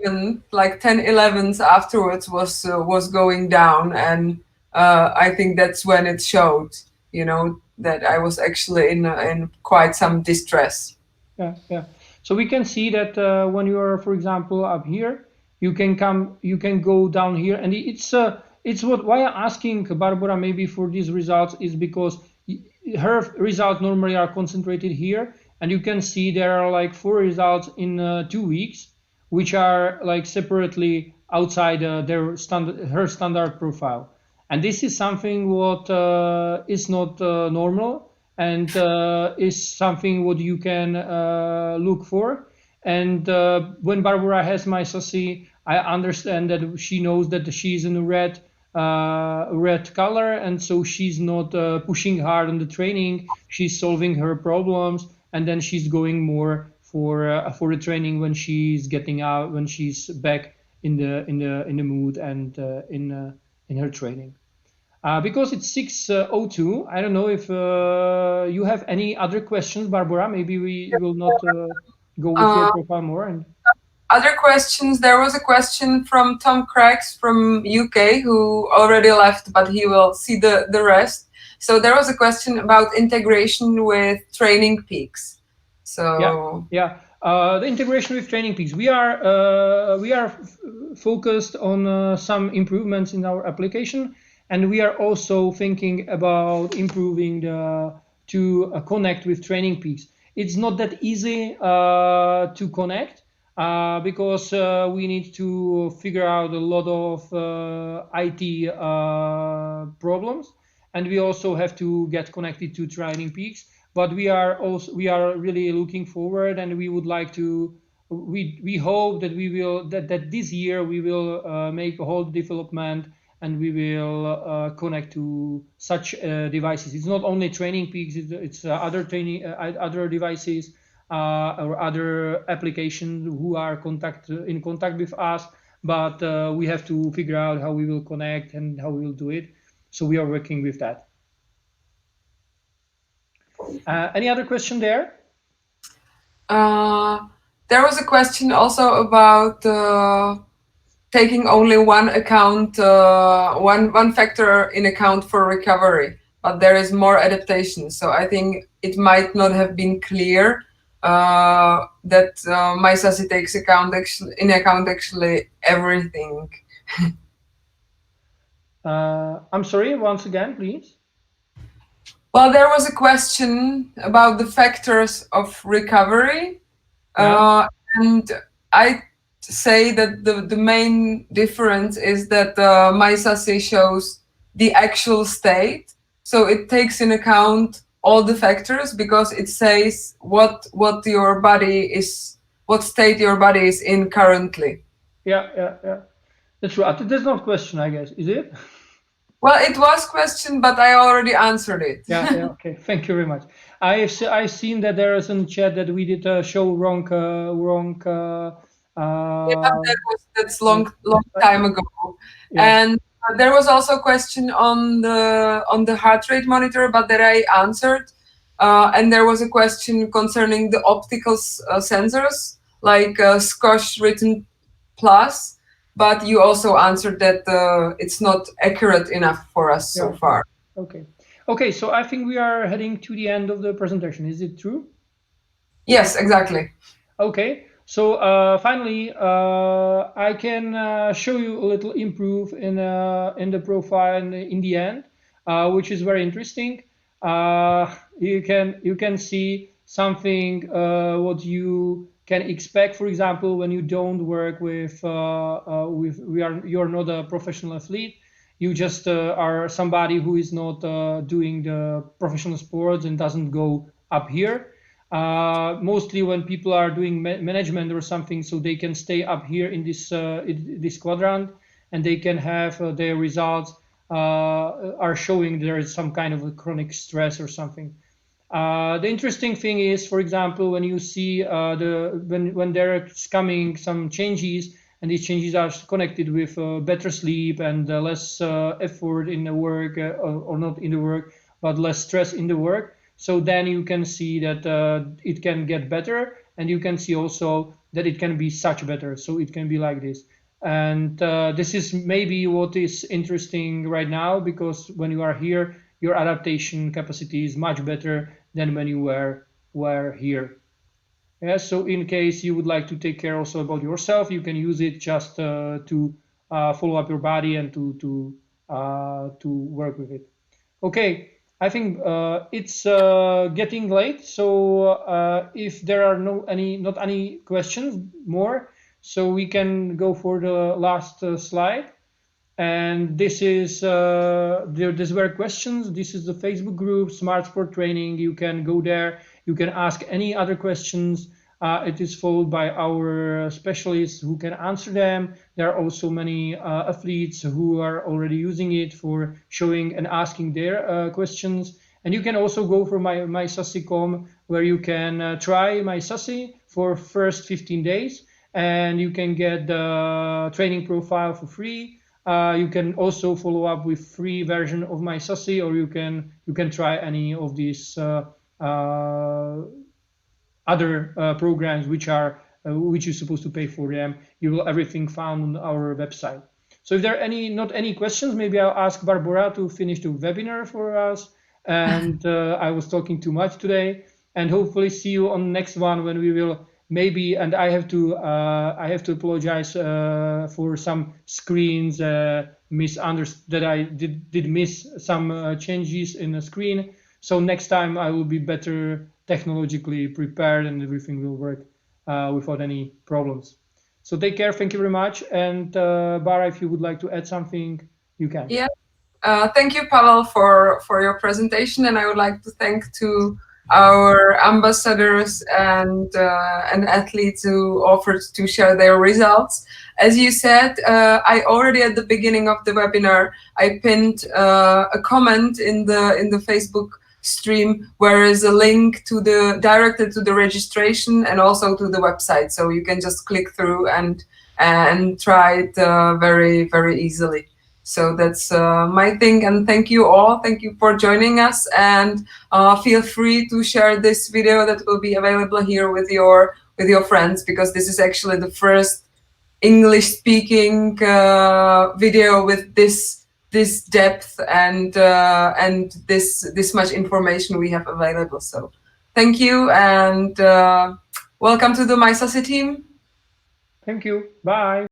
11, like 10, 11s afterwards was going down, and I think that's when it showed, you know, that I was actually in quite some distress. Yeah. So we can see that when you are, for example, up here, you can go down here, and it's why I'm asking Barbora maybe for these results is because her results normally are concentrated here, and you can see there are like 4 results in 2 weeks, which are like separately outside her standard profile, and this is something what is not normal, and is something what you can look for. And when Barbora has My Sassy, I understand that she knows that she's in a red color, and so she's not pushing hard on the training. She's solving her problems, and then she's going more for the training when she's getting out, when she's back in the mood and in her training. Because it's 6:02, I don't know if you have any other questions, Barbora. Maybe we will not go with your profile more. And other questions. There was a question from Tom Craigs from UK who already left, but he will see the rest. So there was a question about integration with Training Peaks. So yeah. The integration with Training Peaks. We are focused on some improvements in our application, and we are also thinking about improving to connect with Training Peaks. It's not that easy to connect because we need to figure out a lot of IT problems, and we also have to get connected to Training Peaks. But we are really looking forward, and we would like to. We hope that we will that this year we will make a whole development, and we will connect to such devices. It's not only Training Peaks; it's other devices or other applications who are in contact with us. But we have to figure out how we will connect and how we will do it. So we are working with that. Any other question there? There was a question also about taking only one account, one factor in account for recovery, but there is more adaptation. So I think it might not have been clear that My Sassy takes into account actually everything. I'm sorry, once again, please. Well, there was a question about the factors of recovery, and I say that the main difference is that My Sassy shows the actual state, so it takes in account all the factors because it says what your body is, what state your body is in currently. Yeah. That's right. There's no question, I guess, is it? Well, it was question, but I already answered it. Yeah. Okay. Thank you very much. I've seen that there is in the chat that we did show wrong. That's long time ago. Yeah. And there was also a question on the heart rate monitor, but that I answered. And there was a question concerning the optical sensors, like Scotch written plus. But you also answered that it's not accurate enough for us so far. Okay. So I think we are heading to the end of the presentation. Is it true? Yes, exactly. Okay. So finally, I can show you a little improve in the profile in the end, which is very interesting. you can see something what you can expect. For example, when you don't work with you're not a professional athlete, you just are somebody who is not doing the professional sports and doesn't go up here. Mostly when people are doing management or something, so they can stay up here in this quadrant, and they can have their results are showing there is some kind of a chronic stress or something. The interesting thing is, for example, when you see when there's coming some changes, and these changes are connected with better sleep and less effort in the work, or not in the work, but less stress in the work. So then you can see that it can get better, and you can see also that it can be such better. So it can be like this. And this is maybe what is interesting right now, because when you are here, your adaptation capacity is much better than when you were here. Yeah, so in case you would like to take care also about yourself, you can use it just to follow up your body and to work with it. Okay, I think it's getting late, so if there are not any questions more, so we can go for the last slide. And this is these were questions. This is the Facebook group, Smart Sport Training. You can go there. You can ask any other questions. It is followed by our specialists who can answer them. There are also many athletes who are already using it for showing and asking their questions. And you can also go for mySASY.com, where you can try My Sassy for first 15 days, and you can get the training profile for free. You can also follow up with free version of My Sassy, or you can try any of these other programs which you're supposed to pay for them. You will everything found on our website. So if there are not any questions, maybe I'll ask Barbora to finish the webinar for us. And I was talking too much today. And hopefully see you on the next one, when we will maybe. And I have to apologize for some screens that I did miss some changes in the screen. So next time I will be better technologically prepared, and everything will work without any problems. So take care. Thank you very much. And Bara, if you would like to add something, you can. Yeah. Thank you, Pavel, for your presentation, and I would like to thank to our ambassadors and athletes who offered to share their results. As you said, I already at the beginning of the webinar, I pinned a comment in the Facebook stream where is a link to directed to the registration and also to the website, so you can just click through and try it very, very easily. So that's my thing, and thank you all. Thank you for joining us, and feel free to share this video that will be available here with your friends, because this is actually the first English-speaking video with this depth and this much information we have available. So thank you, and welcome to the My Sassy team. Thank you. Bye.